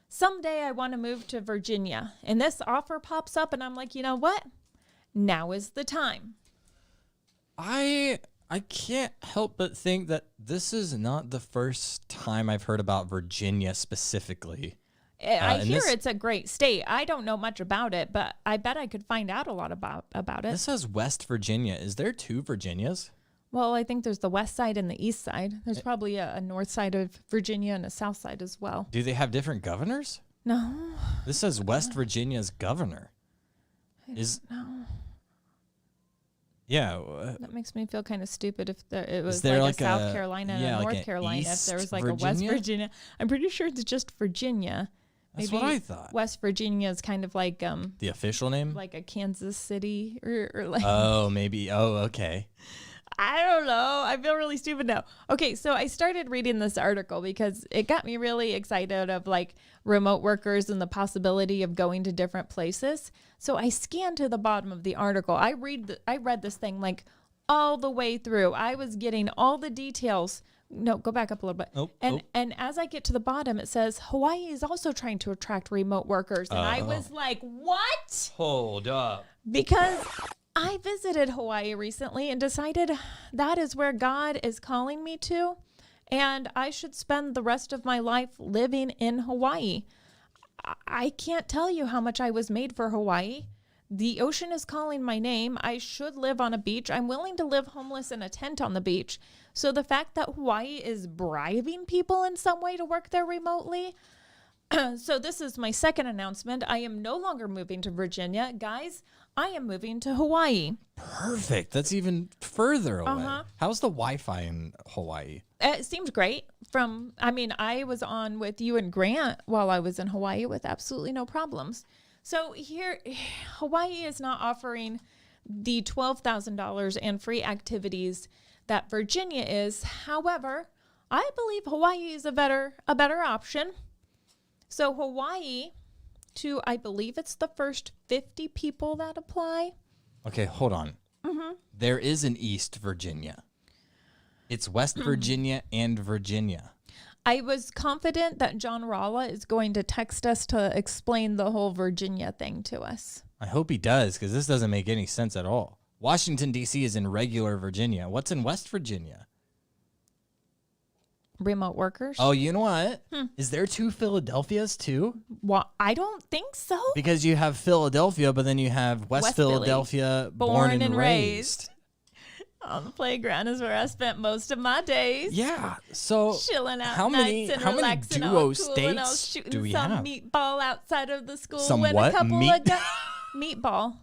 Someday I want to move to Virginia. And this offer pops up and I'm like, you know what? Now is the time. I can't help but think that this is not the first time I've heard about Virginia specifically. I hear it's a great state. I don't know much about it, but I bet I could find out a lot about it. This says West Virginia. Is there two Virginias? Well, I think there's the west side and the east side. There's probably a north side of Virginia and a south side as well. Do they have different governors? No. This says West Virginia's governor. No. Yeah. That makes me feel kind of stupid if it was there like a South Carolina and a North Carolina. If there was like a West Virginia. I'm pretty sure it's just Virginia. That's what I thought. West Virginia is kind of like the official name? Like a Kansas City or like. Oh, maybe. Oh, okay. I don't know. I feel really stupid now. Okay, so I started reading this article because it got me really excited of like remote workers and the possibility of going to different places. So I scanned to the bottom of the article. I read this thing like all the way through. I was getting all the details. No, go back up a little bit. And as I get to the bottom, it says Hawaii is also trying to attract remote workers. And I was like, what? Hold up. Because I visited Hawaii recently and decided that is where God is calling me to, and I should spend the rest of my life living in Hawaii. I can't tell you how much I was made for Hawaii. The ocean is calling my name. I should live on a beach. I'm willing to live homeless in a tent on the beach. So the fact that Hawaii is bribing people in some way to work there remotely. So this is my second announcement. I am no longer moving to Virginia. Guys, I am moving to Hawaii. Perfect. That's even further away. How's the Wi-Fi in Hawaii? It seems great. I was on with you and Grant while I was in Hawaii with absolutely no problems. So here, Hawaii is not offering the $12,000 and free activities that Virginia is. However, I believe Hawaii is a better option. So Hawaii, I believe it's the first 50 people that apply. Okay, hold on. There is an East Virginia. It's West Virginia and Virginia. I was confident that John Ralla is going to text us to explain the whole Virginia thing to us. I hope he does, because this doesn't make any sense at all. Washington, D.C. is in regular Virginia. What's in West Virginia? Remote workers. Oh, you know what? Is there two Philadelphias too? Well, I don't think so. Because you have Philadelphia, but then you have West Philadelphia, born and raised. On the playground is where I spent most of my days. Yeah. So chilling out how many relaxing, duo all cool, states do we have? Meatball outside of the school. Some with what? A couple of meatball.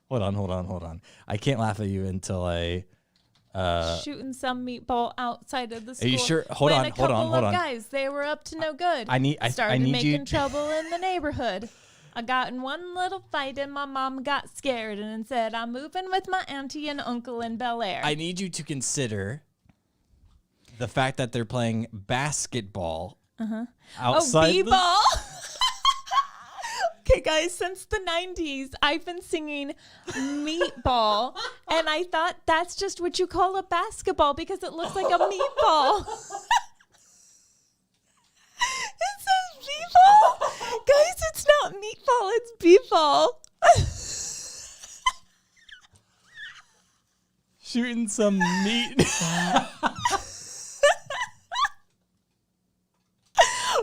Hold on. I can't laugh at you until I. Shooting some meatball outside of the school. Are you sure? Hold on. Guys, they were up to no good. I need making trouble in the neighborhood. I got in one little fight and my mom got scared and said, I'm moving with my auntie and uncle in Bel Air. I need you to consider the fact that they're playing basketball outside. Oh, b-ball. Okay, guys, since the 90s, I've been singing meatball, and I thought that's just what you call a basketball because it looks like a meatball. It says b-ball. Guys, it's not meatball, it's b-ball. Shooting some meat.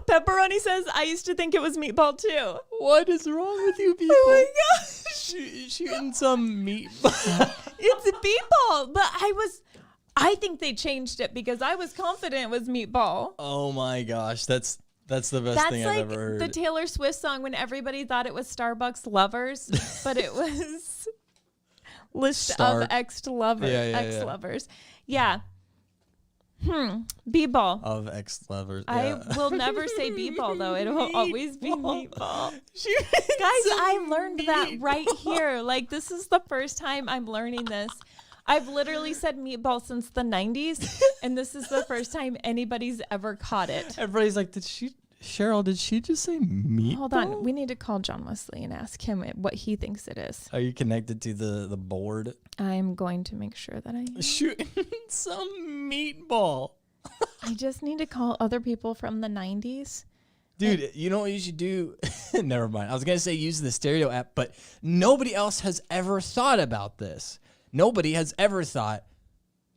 Pepperoni says, I used to think it was meatball too. What is wrong with you people? Oh my gosh. Shooting some meatball. It's a meatball, but I think they changed it because I was confident it was meatball. Oh my gosh, that's the best thing I've ever heard. That's like the Taylor Swift song when everybody thought it was Starbucks Lovers, but it was list of ex-lovers. Yeah. B-ball. Of ex-lovers. I will never say B-ball, though. It will always be meatball. Guys, I learned that right here. Like, this is the first time I'm learning this. I've literally said meatball since the 90s, and this is the first time anybody's ever caught it. Everybody's like, did she just say meatball? Hold on. We need to call John Wesley and ask him what he thinks it is. Are you connected to the board? I'm going to make sure that I am. Shooting some meatball. I just need to call other people from the 90s. Dude, you know what you should do? Never mind. I was going to say use the stereo app, but nobody else has ever thought about this. Nobody has ever thought,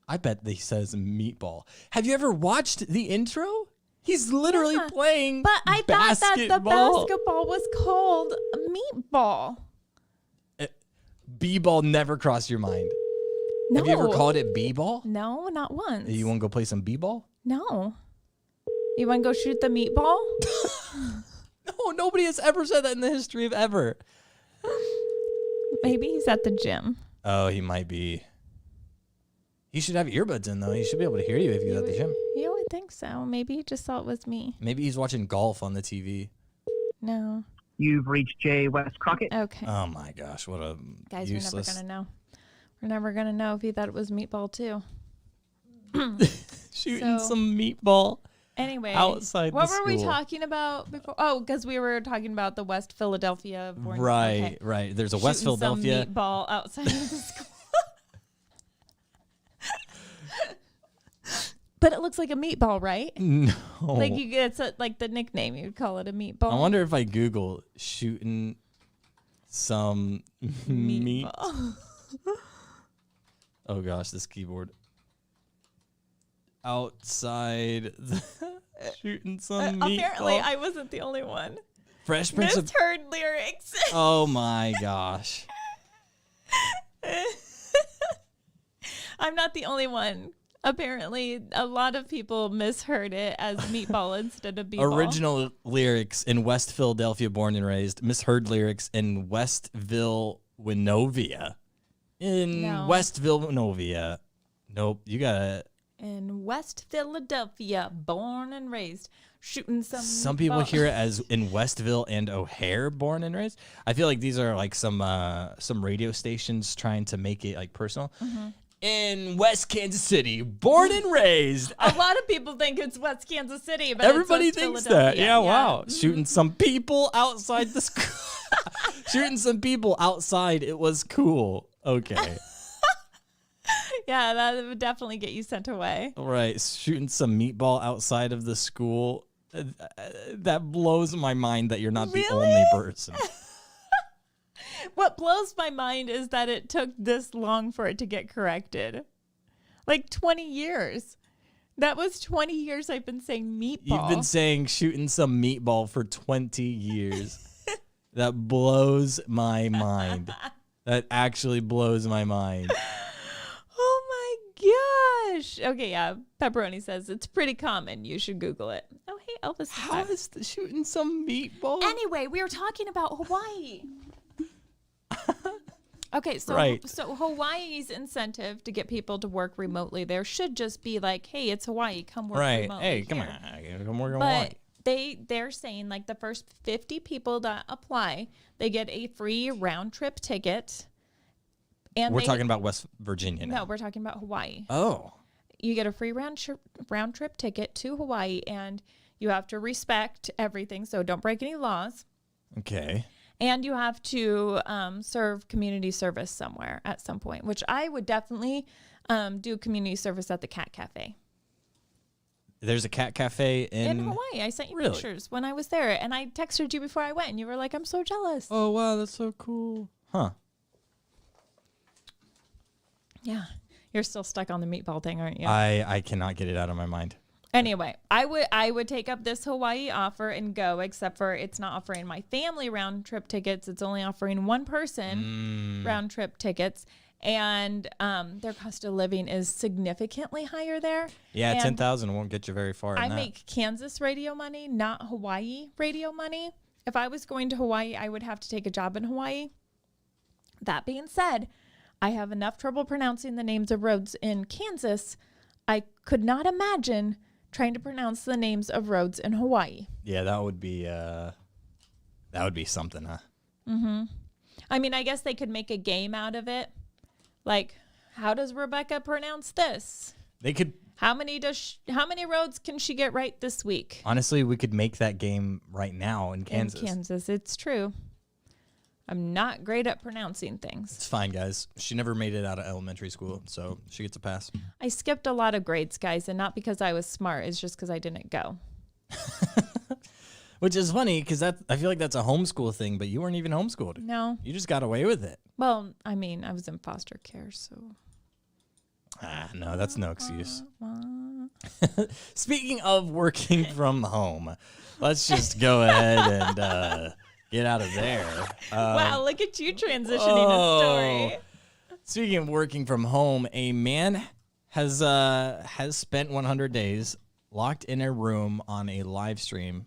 I bet he says meatball. Have you ever watched the intro? He's literally playing But I thought that the basketball was called meatball. B-ball never crossed your mind. No. Have you ever called it B-ball? No, not once. You want to go play some B-ball? No. You want to go shoot the meatball? No, nobody has ever said that in the history of ever. Maybe he's at the gym. Oh, he might be. He should have earbuds in, though. He should be able to hear you if he's at the gym. You would think so. Maybe he just thought it was me. Maybe he's watching golf on the TV. No. You've reached J. West Crockett. Okay. Oh, my gosh. What a Guys, useless... we're never going to know. We're never going to know if he thought it was meatball, too. Shooting some meatball. Anyway, outside what the were we school. talking about before? Oh, because we were talking about the West Philadelphia. Right, right. There's a West Shooting Philadelphia. some meatball outside of the school. But it looks like a meatball, right? No. Like it's like the nickname. You'd call it a meatball. I wonder if I Google shooting some meat. Oh gosh, this keyboard. Outside shooting some meatball. Apparently, I wasn't the only one. Fresh Prince of... Misheard lyrics. Oh my gosh. I'm not the only one. Apparently, a lot of people misheard it as meatball instead of b-ball. Original lyrics in West Philadelphia, born and raised. Misheard lyrics in Westville, Winovia. Westville, Winovia. Nope, you gotta... In West Philadelphia, born and raised. Shooting some Some people hear it as in Westville and O'Hare, born and raised. I feel like these are like some radio stations trying to make it like personal. Mm-hmm. In West Kansas City, born and raised. A lot of people think it's West Kansas City, but everybody it's West thinks that. Yeah, wow. Mm-hmm. Shooting some people outside the school. Shooting some people outside. It was cool. Okay. Yeah, that would definitely get you sent away. Right. Shooting some meatball outside of the school. That blows my mind that you're not the only person. What blows my mind is that it took this long for it to get corrected. Like 20 years. That was 20 years I've been saying meatball. You've been saying shooting some meatball for 20 years. That blows my mind. That actually blows my mind. Oh my gosh. Okay, yeah. Pepperoni says it's pretty common. You should Google it. Oh, hey, Elvis. How is shooting some meatball? Anyway, we were talking about Hawaii. Okay, so right. So Hawaii's incentive to get people to work remotely there should just be like, hey, it's Hawaii, come work remotely. Hey, come here. on, come work in Hawaii. But they're saying like the first 50 people that apply, they get a free round trip ticket. And we're talking about West Virginia now. No, we're talking about Hawaii. Oh. You get a free round trip ticket to Hawaii, and you have to respect everything, so don't break any laws. Okay. And you have to serve community service somewhere at some point, which I would definitely do community service at the Cat Cafe. There's a cat cafe in Hawaii. I sent you Really? pictures when I was there, and I texted you before I went, and you were like, I'm so jealous. Oh, wow, that's so cool. Huh. Yeah. You're still stuck on the meatball thing, aren't you? I cannot get it out of my mind. Anyway, I would take up this Hawaii offer and go, except for it's not offering my family round trip tickets. It's only offering one person round trip tickets. And their cost of living is significantly higher there. Yeah, and 10,000 won't get you very far. I make Kansas radio money, not Hawaii radio money. If I was going to Hawaii, I would have to take a job in Hawaii. That being said, I have enough trouble pronouncing the names of roads in Kansas. I could not imagine trying to pronounce the names of roads in Hawaii. Yeah, that would be something, huh? Mm-hmm. I mean, I guess they could make a game out of it. Like, how does Rebecca pronounce this? They could. How many roads can she get right this week? Honestly, we could make that game right now in Kansas. In Kansas, it's true. I'm not great at pronouncing things. It's fine, guys. She never made it out of elementary school, so she gets a pass. I skipped a lot of grades, guys, and not because I was smart. It's just because I didn't go. Which is funny because I feel like that's a homeschool thing, but you weren't even homeschooled. No. You just got away with it. Well, I mean, I was in foster care, so. No, that's no excuse. Speaking of working from home, let's just go ahead and get out of there. Wow, look at you transitioning a story. Speaking of working from home, a man has spent 100 days locked in a room on a live stream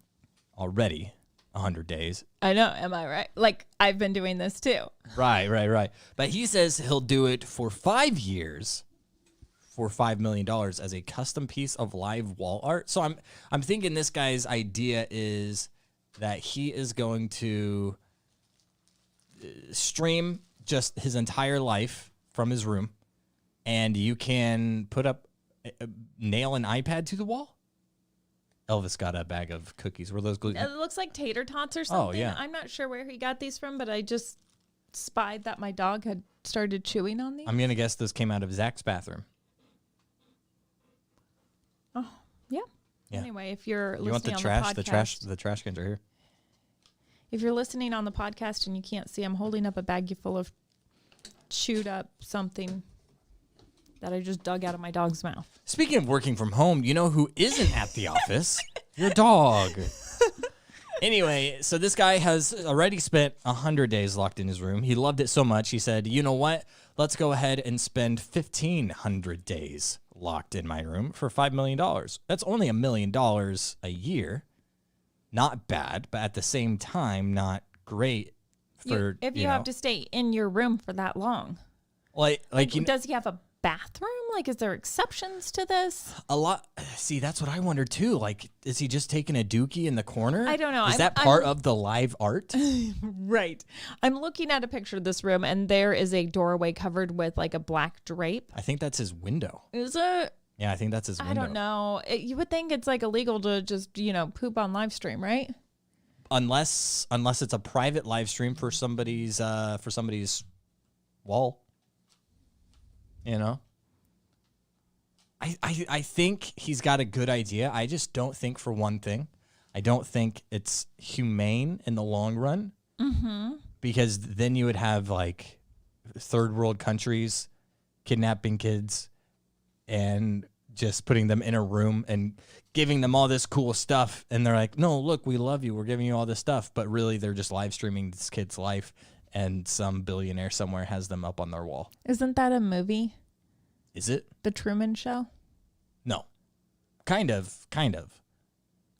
already. 100 days. I know, am I right? Like, I've been doing this too. Right. But he says he'll do it for 5 years for $5 million as a custom piece of live wall art. So I'm thinking this guy's idea is that he is going to stream just his entire life from his room, and you can nail an iPad to the wall. Elvis got a bag of cookies. Were those gluten? It looks like tater tots or something. Oh, yeah. I'm not sure where he got these from, but I just spied that my dog had started chewing on these. I'm going to guess those came out of Zach's bathroom. Oh, yeah. Yeah. Anyway, if you're listening You want the on trash? the podcast, The trash cans are here. if you're listening on the podcast and you can't see, I'm holding up a baggie full of chewed up something that I just dug out of my dog's mouth. Speaking of working from home, you know who isn't at the office? Your dog. Anyway, so this guy has already spent 100 days locked in his room. He loved it so much, he said, you know what? Let's go ahead and spend 1,500 days locked in my room for $5 million. That's only $1 million a year. Not bad, but at the same time, not great for, if you have to stay in your room for that long. Does he have a bathroom? Like, is there exceptions to this? a lot. See, that's what I wonder too. Like, is he just taking a dookie in the corner? I don't know. Is that part of the live art? Right. I'm looking at a picture of this room, and there is a doorway covered with like a black drape. I think that's his window. Is it? Yeah, I think that's his window. I don't know. You would think it's like illegal to just, poop on live stream, right? Unless it's a private live stream for somebody's wall. You know? I think he's got a good idea. I just don't think, for one thing, I don't think it's humane in the long run. Mm-hmm. Because then you would have like third world countries kidnapping kids and just putting them in a room and giving them all this cool stuff. And they're like, no, look, we love you. We're giving you all this stuff. But really, they're just live streaming this kid's life. And some billionaire somewhere has them up on their wall. Isn't that a movie? Is it? The Truman Show? No. Kind of.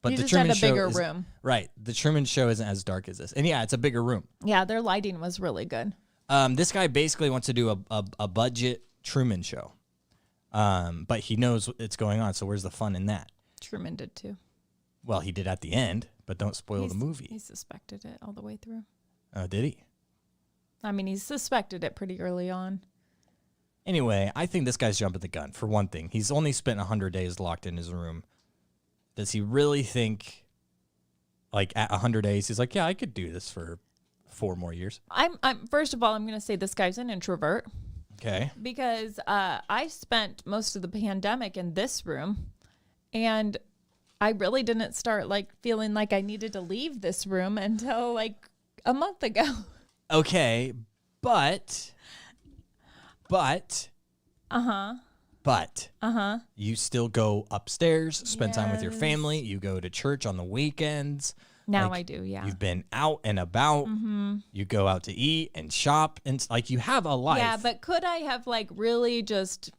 But You the just Truman had a Show bigger is, room. Right. The Truman Show isn't as dark as this. And yeah, it's a bigger room. Yeah, their lighting was really good. This guy basically wants to do a budget Truman Show. But he knows it's going on, so where's the fun in that? Truman did too. Well, he did at the end, but don't spoil the movie. He suspected it all the way through. Oh, did he? I mean, he suspected it pretty early on. Anyway, I think this guy's jumping the gun. For one thing, he's only spent 100 days locked in his room. Does he really think, like, at 100 days, he's like, yeah, I could do this for 4 more years? I'm first of all, I'm going to say this guy's an introvert. Okay. Because I spent most of the pandemic in this room, and I really didn't start like feeling like I needed to leave this room until like a month ago. Okay, but you still go upstairs, spend time with your family. You go to church on the weekends. Now Like, I do, yeah. You've been out and about. Mm-hmm. You go out to eat and shop, and like you have a life. Yeah, but could I have like really just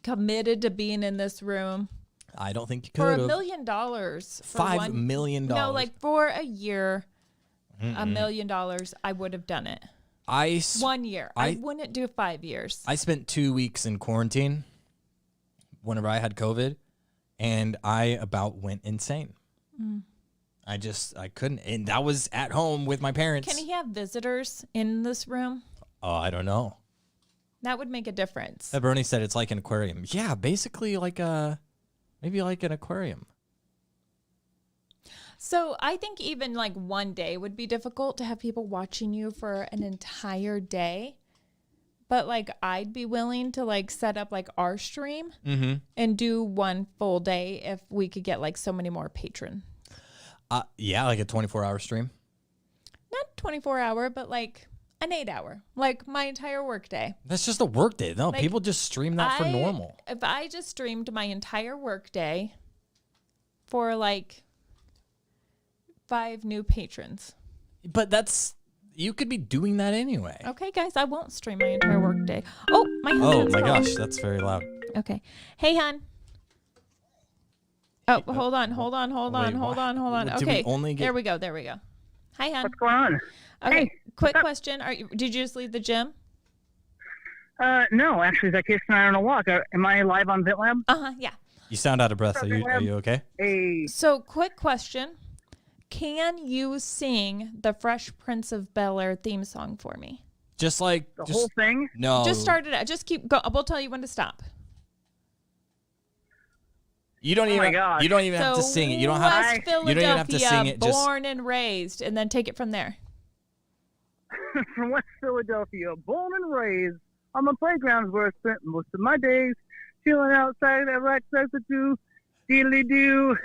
committed to being in this room I don't think you for could. $1 million? $5 million. No, like for a year, $1 million, I would have done it. 1 year. I wouldn't do 5 years. I spent 2 weeks in quarantine whenever I had COVID, and I about went insane. I couldn't. And that was at home with my parents. Can he have visitors in this room? Oh, I don't know. That would make a difference. Bernie said it's like an aquarium. Yeah, basically maybe like an aquarium. So I think even like one day would be difficult to have people watching you for an entire day. But like I'd be willing to like set up like our stream and do one full day if we could get like so many more patrons. Yeah, like a 24-hour stream. Not 24-hour, but like an 8-hour, like my entire work day. That's just a work day. No, Like, people just stream that for normal. If I just streamed my entire work day for like 5 new patrons. But you could be doing that anyway. Okay, guys, I won't stream my entire work day. Oh, my husband's Oh my calling. gosh, that's very loud. Okay. Hey, hon. Oh, Hey, hold on. wait, Okay, did we only get- there we go. Hi, hon. What's going on? Okay, Hey, quick what's up? question. Did you just leave the gym? No, actually, Zacchaeus and I are on a walk. Am I live on VitLab? Yeah. You sound out of breath. Are you okay? Hey, So, quick question. Can you sing the Fresh Prince of Bel-Air theme song for me? Just like The whole thing? No. Just start it out. Just keep go. We'll tell you when to stop. You don't Oh even. my gosh. You don't even have to sing it. You don't have. West You don't even have to sing it. Just born and raised, and then take it from there. From West Philadelphia, born and raised on the playgrounds where I spent most of my days, chilling outside at Rack do, deedly do,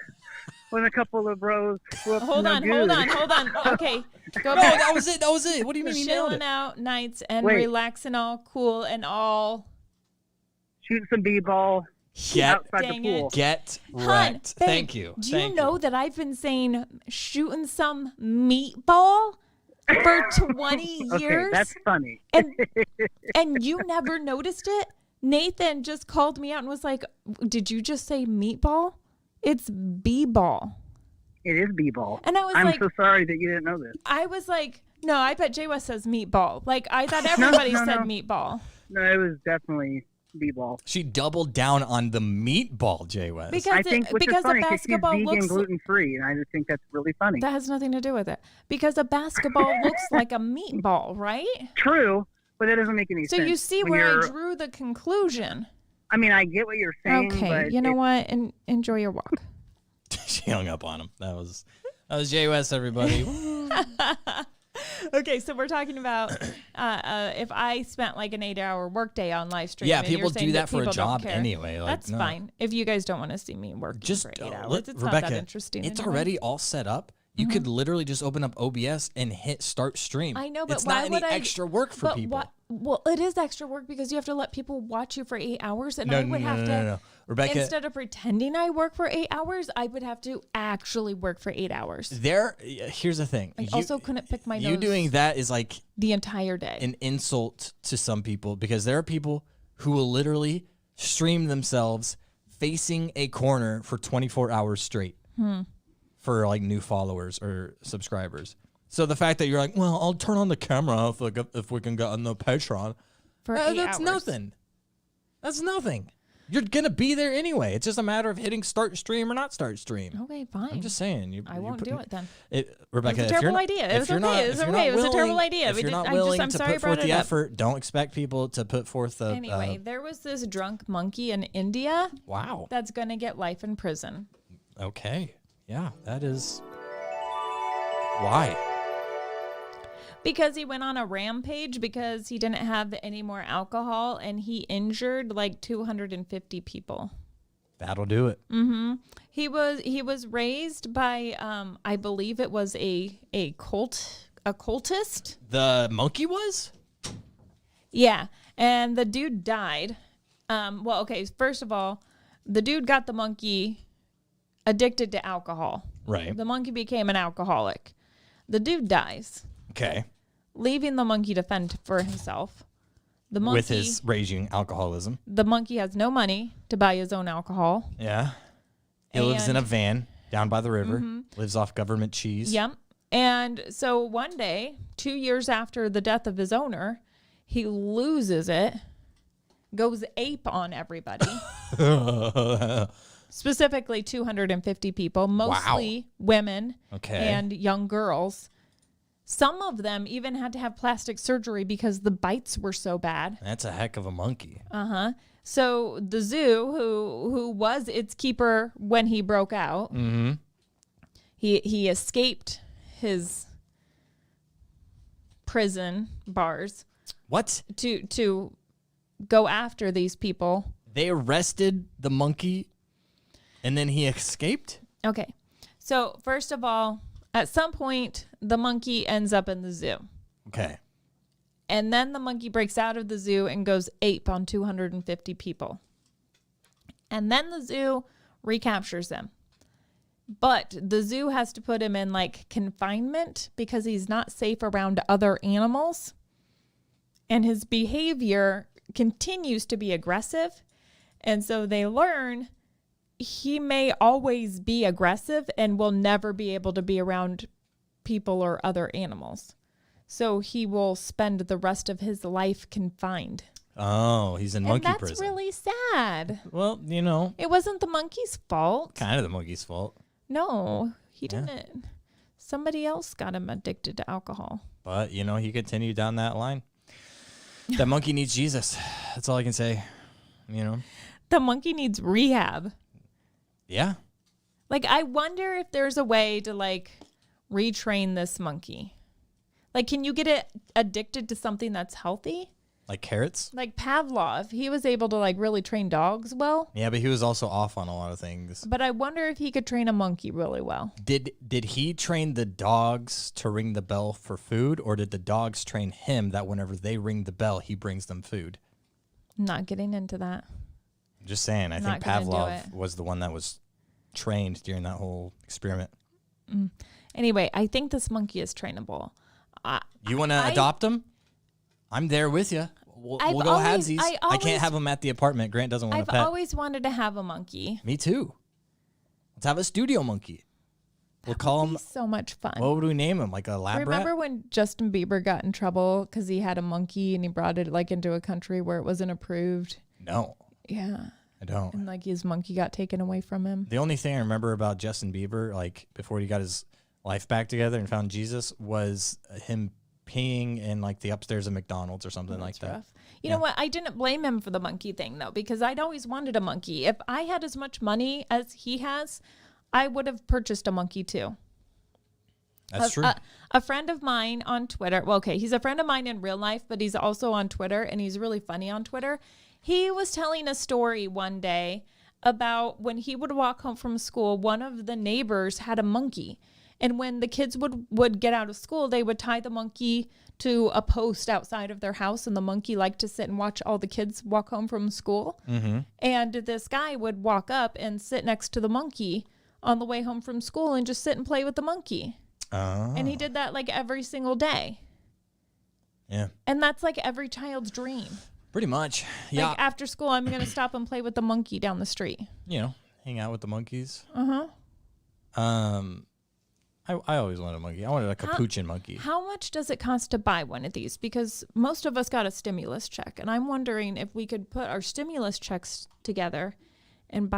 with a couple of bros. Hold on. Okay, go no, back. that was it. That was it. What do you mean you nailed Chilling it? out nights and Wait. relaxing, all cool and all. Shooting some b-ball Get outside Dang the pool. it. Get Hun, wrecked. babe, Thank you. Do Thank you know that I've been saying shooting some meatball for 20 Okay, years? that's funny. And you never noticed it? Nathan just called me out and was like, "Did you just say meatball? It's b-ball." It is b-ball. And I was I'm like, so sorry that you didn't know this. I was like, no, I bet Jay West says meatball. Like, I thought everybody no. said meatball. No, it was definitely b-ball. She doubled down on the meatball, Jay West. Because I think, which is because a funny because she's basketball vegan, looks gluten-free, and I just think that's really funny. that has nothing to do with it. Because a basketball looks like a meatball, right? True, but that doesn't make any So sense. you see when where I you're- drew the conclusion. I mean, I get what you're saying, Okay, but you know it- what? Enjoy your walk. She hung up on him. That was Jay West, everybody. Okay, so we're talking about if I spent like an 8-hour workday on live stream. Yeah, and you're people saying do that for a people don't job care. anyway. Like, That's no. fine. If you guys don't want to see me working Just for 8 hours, let- it's Rebecca, not that interesting. It's anyway. already all set up. You could literally just open up OBS and hit start stream. I know, but it's why not would any I? extra work for but people. What, well, it is extra work because you have to let people watch you for 8 hours, and No, I would no, have no, to. no, no. Rebecca, Instead of pretending I work for 8 hours, I would have to actually work for 8 hours. here's the thing. I also couldn't pick my You nose doing that is like the entire day. an insult to some people because there are people who will literally stream themselves facing a corner for 24 hours straight for like new followers or subscribers. So the fact that you're like, well, I'll turn on the camera if we can get on the Patreon. for 8 That's hours. nothing. That's nothing. You're gonna be there anyway. It's just a matter of hitting start stream or not start stream. Okay, fine. I'm just saying. I won't do it then. Rebecca, It was a if you're terrible not, idea. It if was you're okay. not, It was if you're okay. not It was a terrible willing- idea. If We you're did- not I just- willing I'm to sorry I put brought forth the it up. effort, don't expect people to put forth the. Anyway, there was this drunk monkey in India Wow. that's going to get life in prison. Okay. Yeah, that is. Why? Because he went on a rampage because he didn't have any more alcohol and he injured like 250 people. That'll do it. He was raised by I believe it was a cultist. The monkey was? Yeah, and the dude died. Well, okay, first of all, the dude got the monkey addicted to alcohol. Right. The monkey became an alcoholic. The dude dies, Okay. leaving the monkey to fend for himself. The monkey, With his raging alcoholism. the monkey has no money to buy his own alcohol. Yeah. He lives in And- a van down by the river. Lives off government cheese. Yep. And so one day, 2 years after the death of his owner, he loses it, goes ape on everybody. Specifically 250 people, mostly women Okay. and young girls. Some of them even had to have plastic surgery because the bites were so bad. That's a heck of a monkey. So the zoo, who was its keeper when he broke out, he escaped his prison bars What? to go after these people. They arrested the monkey and then he escaped? Okay. So first of all, at some point, the monkey ends up in the zoo. Okay. And then the monkey breaks out of the zoo and goes ape on 250 people. And then the zoo recaptures him. But the zoo has to put him in like confinement because he's not safe around other animals. And his behavior continues to be aggressive. And so they learn he may always be aggressive and will never be able to be around people or other animals. So he will spend the rest of his life confined. Oh, he's in monkey and that's prison. really sad. Well, you know, It wasn't the monkey's fault. kind of the monkey's fault. No, he didn't. Somebody else got him addicted to alcohol. But, you know, he continued down that line. That monkey needs Jesus. That's all I can say. You know? The monkey needs rehab. Yeah. Like, I wonder if there's a way to, like, retrain this monkey. Like, can you get it addicted to something that's healthy? Like carrots? Like Pavlov, he was able to, like, really train dogs well. Yeah, but he was also off on a lot of things. But I wonder if he could train a monkey really well. Did he train the dogs to ring the bell for food, or did the dogs train him that whenever they ring the bell, he brings them food? I'm not getting into that. I'm just saying, I think Not gonna do Pavlov it. was the one that was trained during that whole experiment. Anyway, I think this monkey is trainable. You want to adopt him? I'm there with you. We'll go always- halvesies. I I always- can't have him at the apartment. Grant doesn't want I've a pet. always wanted to have a monkey. Me too. Let's have a studio monkey. We'll call him. He's so much fun. What would we name him? Like a lab Remember rat? when Justin Bieber got in trouble because he had a monkey and he brought it like into a country where it wasn't approved? No, Yeah. I don't. And like his monkey got taken away from him. The only thing I remember about Justin Bieber, like before he got his life back together and found Jesus, was him peeing in like the upstairs of McDonald's or something like that. Rough. You know what? I didn't blame him for the monkey thing though, because I'd always wanted a monkey. If I had as much money as he has, I would have purchased a monkey too. That's true. A friend of mine on Twitter, well, okay, he's a friend of mine in real life, but he's also on Twitter, and he's really funny on Twitter. He was telling a story one day about when he would walk home from school, one of the neighbors had a monkey. And when the kids would get out of school, they would tie the monkey to a post outside of their house, and the monkey liked to sit and watch all the kids walk home from school. Mm-hmm. And this guy would walk up and sit next to the monkey on the way home from school and just sit and play with the monkey. Oh. And he did that like every single day. Yeah. And that's like every child's dream. Pretty much. Yeah. Like after school, I'm going to stop and play with the monkey down the street. You know, hang out with the monkeys. Uh-huh. I always wanted a monkey. I wanted a capuchin monkey. How much does it cost to buy one of these? Because most of us got a stimulus check. And I'm wondering if we could put our stimulus checks together and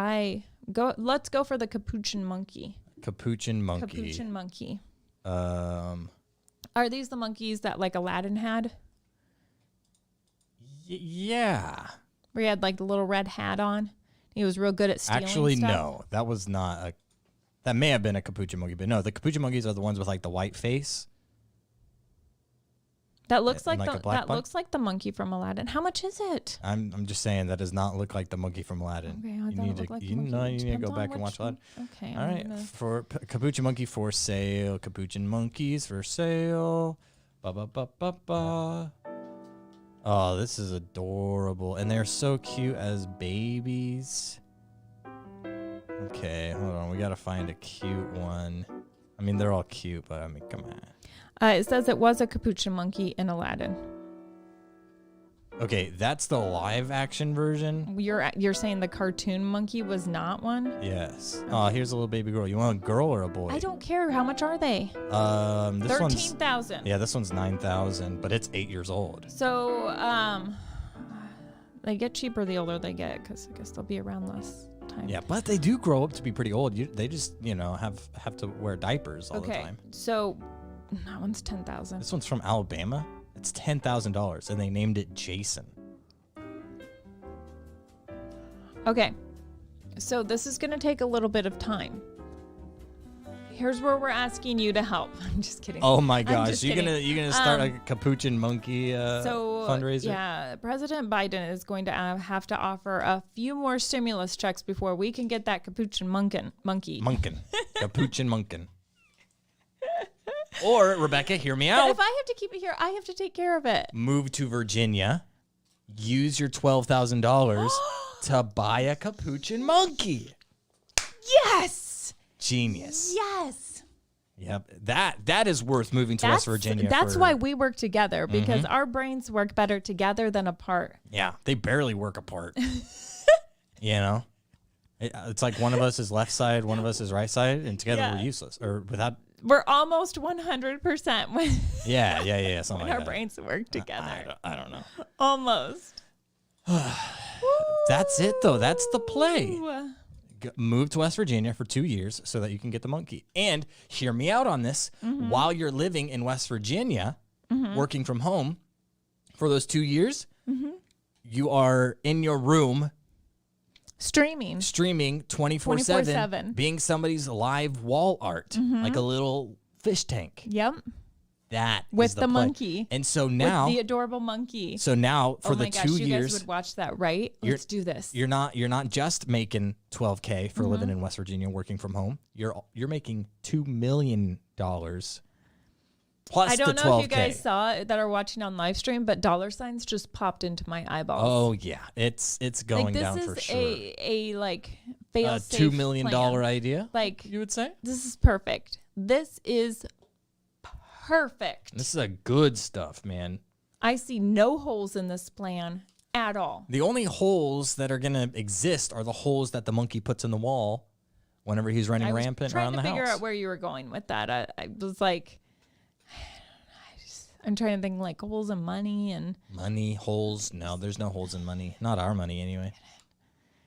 let's go for the capuchin monkey. Capuchin monkey. Capuchin monkey. Are these the monkeys that like Aladdin had? Yeah. Where he had like the little red hat on? He was real good at stealing Actually, stuff? no. That was not a... That may have been a capuchin monkey, but no, the capuchin monkeys are the ones with like the white face. That looks like, like a black bun? looks like the monkey from Aladdin. How much is it? I'm just saying that does not look like the monkey from Aladdin. Okay, I thought it looked like the you monkey. know, you need to Depends go on back and watch which Aladdin. Okay. All right, for capuchin monkey for sale. Capuchin monkeys for sale. Ba ba ba ba ba. Oh, this is adorable, and they're so cute as babies. Okay, hold on. We gotta find a cute one. I mean, they're all cute, but I mean, come on. It says it was a capuchin monkey in Aladdin. Okay, that's the live action version. You're saying the cartoon monkey was not one? Yes. Oh, here's a little baby girl. You want a girl or a boy? I don't care. How much are they? This one's 13,000. yeah, this one's 9,000, but it's 8 years old. So, they get cheaper the older they get, because I guess they'll be around less time. Yeah, but they do grow up to be pretty old. They just have to wear diapers all the time. So that one's 10,000. This one's from Alabama. It's $10,000, and they named it Jason. Okay, so this is going to take a little bit of time. Here's where we're asking you to help. I'm just kidding. Oh my I'm gosh, just you're kidding. gonna start a capuchin monkey So fundraiser? yeah, President Biden is going to have to offer a few more stimulus checks before we can get that capuchin monkey. Munkin. Capuchin munkin. Or, Rebecca, hear me out. But if I have to keep it here, I have to take care of it. Move to Virginia. Use your $12,000 to buy a capuchin monkey. Yes. Genius. Yes. Yep. That is worth moving to West Virginia. That's why we work together, because our brains work better together than apart. Yeah, they barely work apart. You know? It's like one of us is left side, one of us is right side, and together we're useless. Or without... We're almost 100% when Yeah, something when like our brains work together. I don't know. Almost. That's it, though. That's the play. Ooh. Move to West Virginia for 2 years so that you can get the monkey. And hear me out on this. While you're living in West Virginia, working from home, for those 2 years, Mm-hmm. you are in your room Streaming. 24/7, 24/7. being somebody's live wall art, like a little fish tank. Yep. That With is the play. monkey. And so now, With the adorable monkey. for oh the my gosh, 2 you years, guys would watch that, right? Let's do this. you're not just making $12K for living in West Virginia, working from home. You're making $2 million plus I don't the know 12K. if you guys saw it that are watching on live stream, but dollar signs just popped into my eyeballs. Oh yeah, it's going like, this down is for sure. a like A fail-safe $2 million plan. idea, Like, you would say. this is perfect. This is perfect. This is a good stuff, man. I see no holes in this plan at all. The only holes that are gonna exist are the holes that the monkey puts in the wall whenever he's running I was rampant trying around to the figure house. out where you were going with that. I was like, I'm trying to think like holes in money and Money holes? No, there's no holes in money. Not our money, anyway.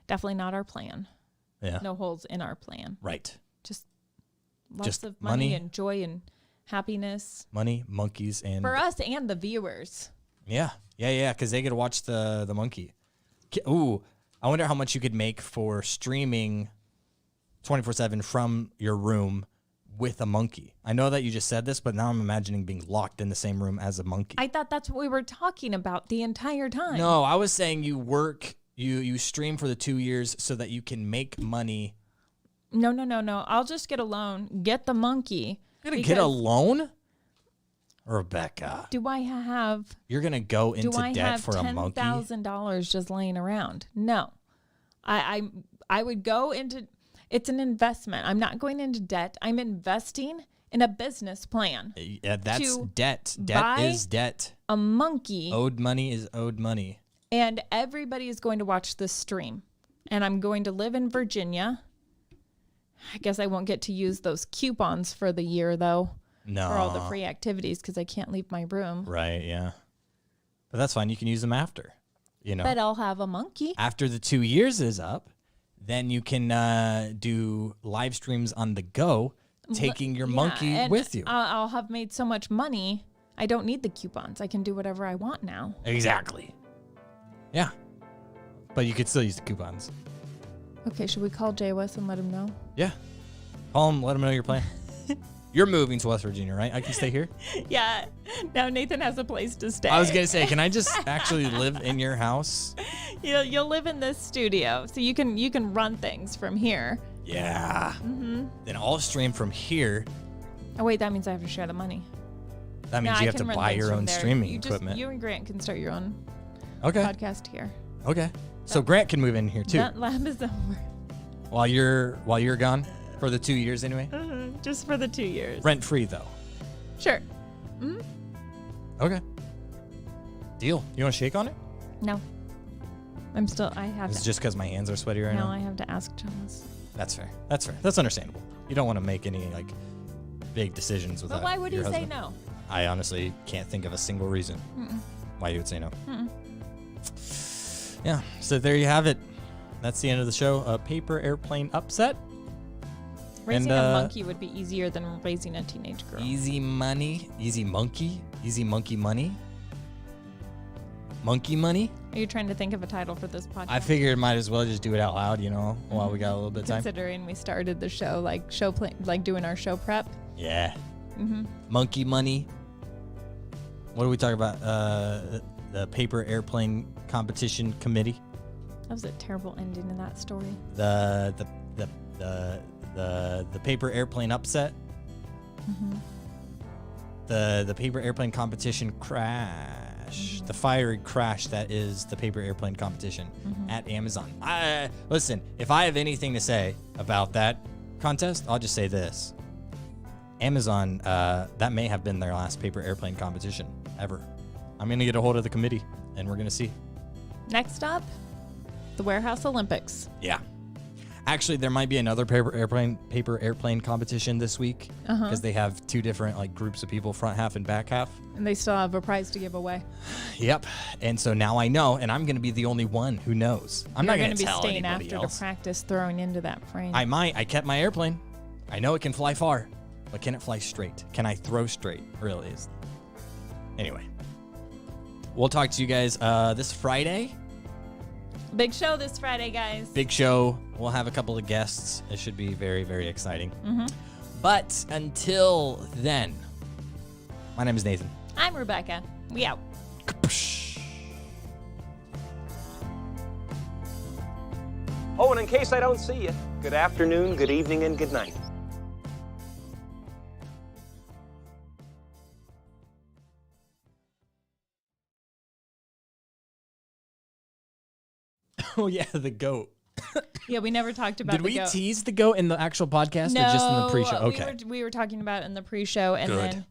definitely not our plan. Yeah. No holes in our plan. Right. Just lots Just of money money. and joy and happiness Money, monkeys, and for us and the viewers. yeah, because they get to watch the monkey. Ooh, I wonder how much you could make for streaming 24/7 from your room with a monkey. I know that you just said this, but now I'm imagining being locked in the same room as a monkey. I thought that's what we were talking about the entire time. No, I was saying you work, you stream for the 2 years so that you can make money. No. I'll just get a loan, get the monkey. You're gonna get a loan, Rebecca. Do I have You're gonna go into do I debt have for a monkey. $10,000 just laying around? No. I would go into it's an investment. I'm not going into debt. I'm investing in a business plan. Yeah, that's to debt. buy Debt is debt. A monkey. Owed money is owed money. And everybody is going to watch this stream. And I'm going to live in Virginia. I guess I won't get to use those coupons for the year, though, No. for all the free activities because I can't leave my room. Right, yeah. But that's fine. You can use them after, you know. But I'll have a monkey. After the 2 years is up, then you can do live streams on the go, taking your monkey and with you. I'll have made so much money. I don't need the coupons. I can do whatever I want now. Exactly. Yeah. But you could still use the coupons. Okay, should we call Jay West and let him know? Yeah. Call him, let him know your plan. You're moving to West Virginia, right? I can stay here? Yeah. Now Nathan has a place to stay. I was going to say, can I just actually live in your house? You'll live in this studio, so you can run things from here. Yeah. Mm-hmm. Then I'll stream from here. Oh wait, that means I have to share the money. That means No, you I have to can run buy things your from own there. streaming equipment. You and Grant can start your own Okay. podcast here. Okay. So Grant can move in here too. That lab is over. While you're gone for the 2 years anyway. Just for the 2 years. Rent free though. Sure. Okay. Deal. You want to shake on it? No. I have It's to. just because my hands are sweaty right No, now. I have to ask Thomas. That's fair. That's fair. That's understandable. You don't want to make any like big decisions without. But why would he your say husband. no? I honestly can't think of a single reason why you would say no. Yeah. So there you have it. That's the end of the show. A paper airplane upset. Raising And, a monkey would be easier than raising a teenage girl. Easy money. Easy monkey. Easy monkey money. Monkey money. Are you trying to think of a title for this podcast? I figured might as well just do it out loud, you know, while we got a little bit of time. Considering we started the show like doing our show prep. Yeah. Monkey money. What do we talk about? The paper airplane competition committee. That was a terrible ending in that story. The paper airplane upset. The paper airplane competition crash. The fiery crash that is the paper airplane competition at Amazon. Listen, if I have anything to say about that contest, I'll just say this. Amazon, that may have been their last paper airplane competition ever. I'm going to get a hold of the committee, and we're going to see. Next up, the Warehouse Olympics. Yeah. Actually, there might be another paper airplane competition this week because they have two different like groups of people, front half and back half. And they still have a prize to give away. Yep. And so now I know, and I'm going to be the only one who knows. I'm not going to be tell staying anybody after else. to practice throwing into that frame. I might. I kept my airplane. I know it can fly far, but can it fly straight? Can I throw straight? Really is. Anyway. We'll talk to you guys this Friday. Big show this Friday, guys. Big show. We'll have a couple of guests. It should be very, very exciting. But until then, my name is Nathan. I'm Rebecca. We out. Oh, and in case I don't see you, good afternoon, good evening, and good night. Oh, yeah, the goat. Yeah, we never talked about Did the we goat. tease the goat in the actual podcast No, or just in the pre-show? Okay. we were talking about it in the pre-show, and Good.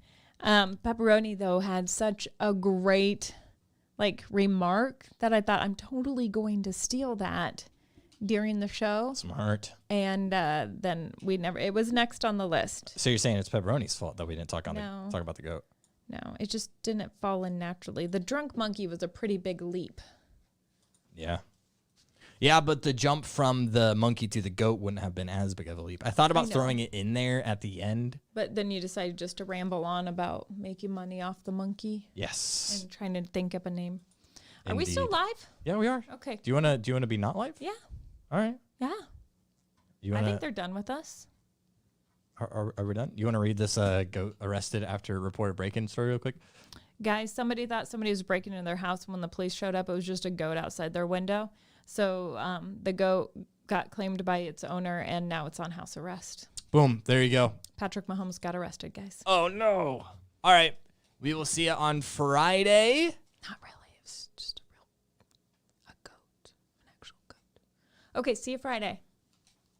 then Pepperoni, though, had such a great remark that I thought I'm totally going to steal that during the show. Smart. And then it was next on the list. So you're saying it's Pepperoni's fault that we didn't talk No. talk about the goat? No, it just didn't fall in naturally. The drunk monkey was a pretty big leap. Yeah. Yeah, but the jump from the monkey to the goat wouldn't have been as big of a leap. I thought about throwing it in there at the end. But then you decided just to ramble on about making money off the monkey. Yes. And trying to think up a name. Are we still Indeed. live? Yeah, we are. Okay. Do you wanna be not live? Yeah. All right. Yeah. You I wanna? think they're done with us. Are we done? You want to read this goat arrested after reported break-in story real quick? Guys, somebody thought somebody was breaking into their house. When the police showed up, it was just a goat outside their window. So the goat got claimed by its owner, and now it's on house arrest. Boom. There you go. Patrick Mahomes got arrested, guys. Oh, no. All right. We will see you on Friday. Not really. It was just a goat. An actual goat. Okay, see you Friday.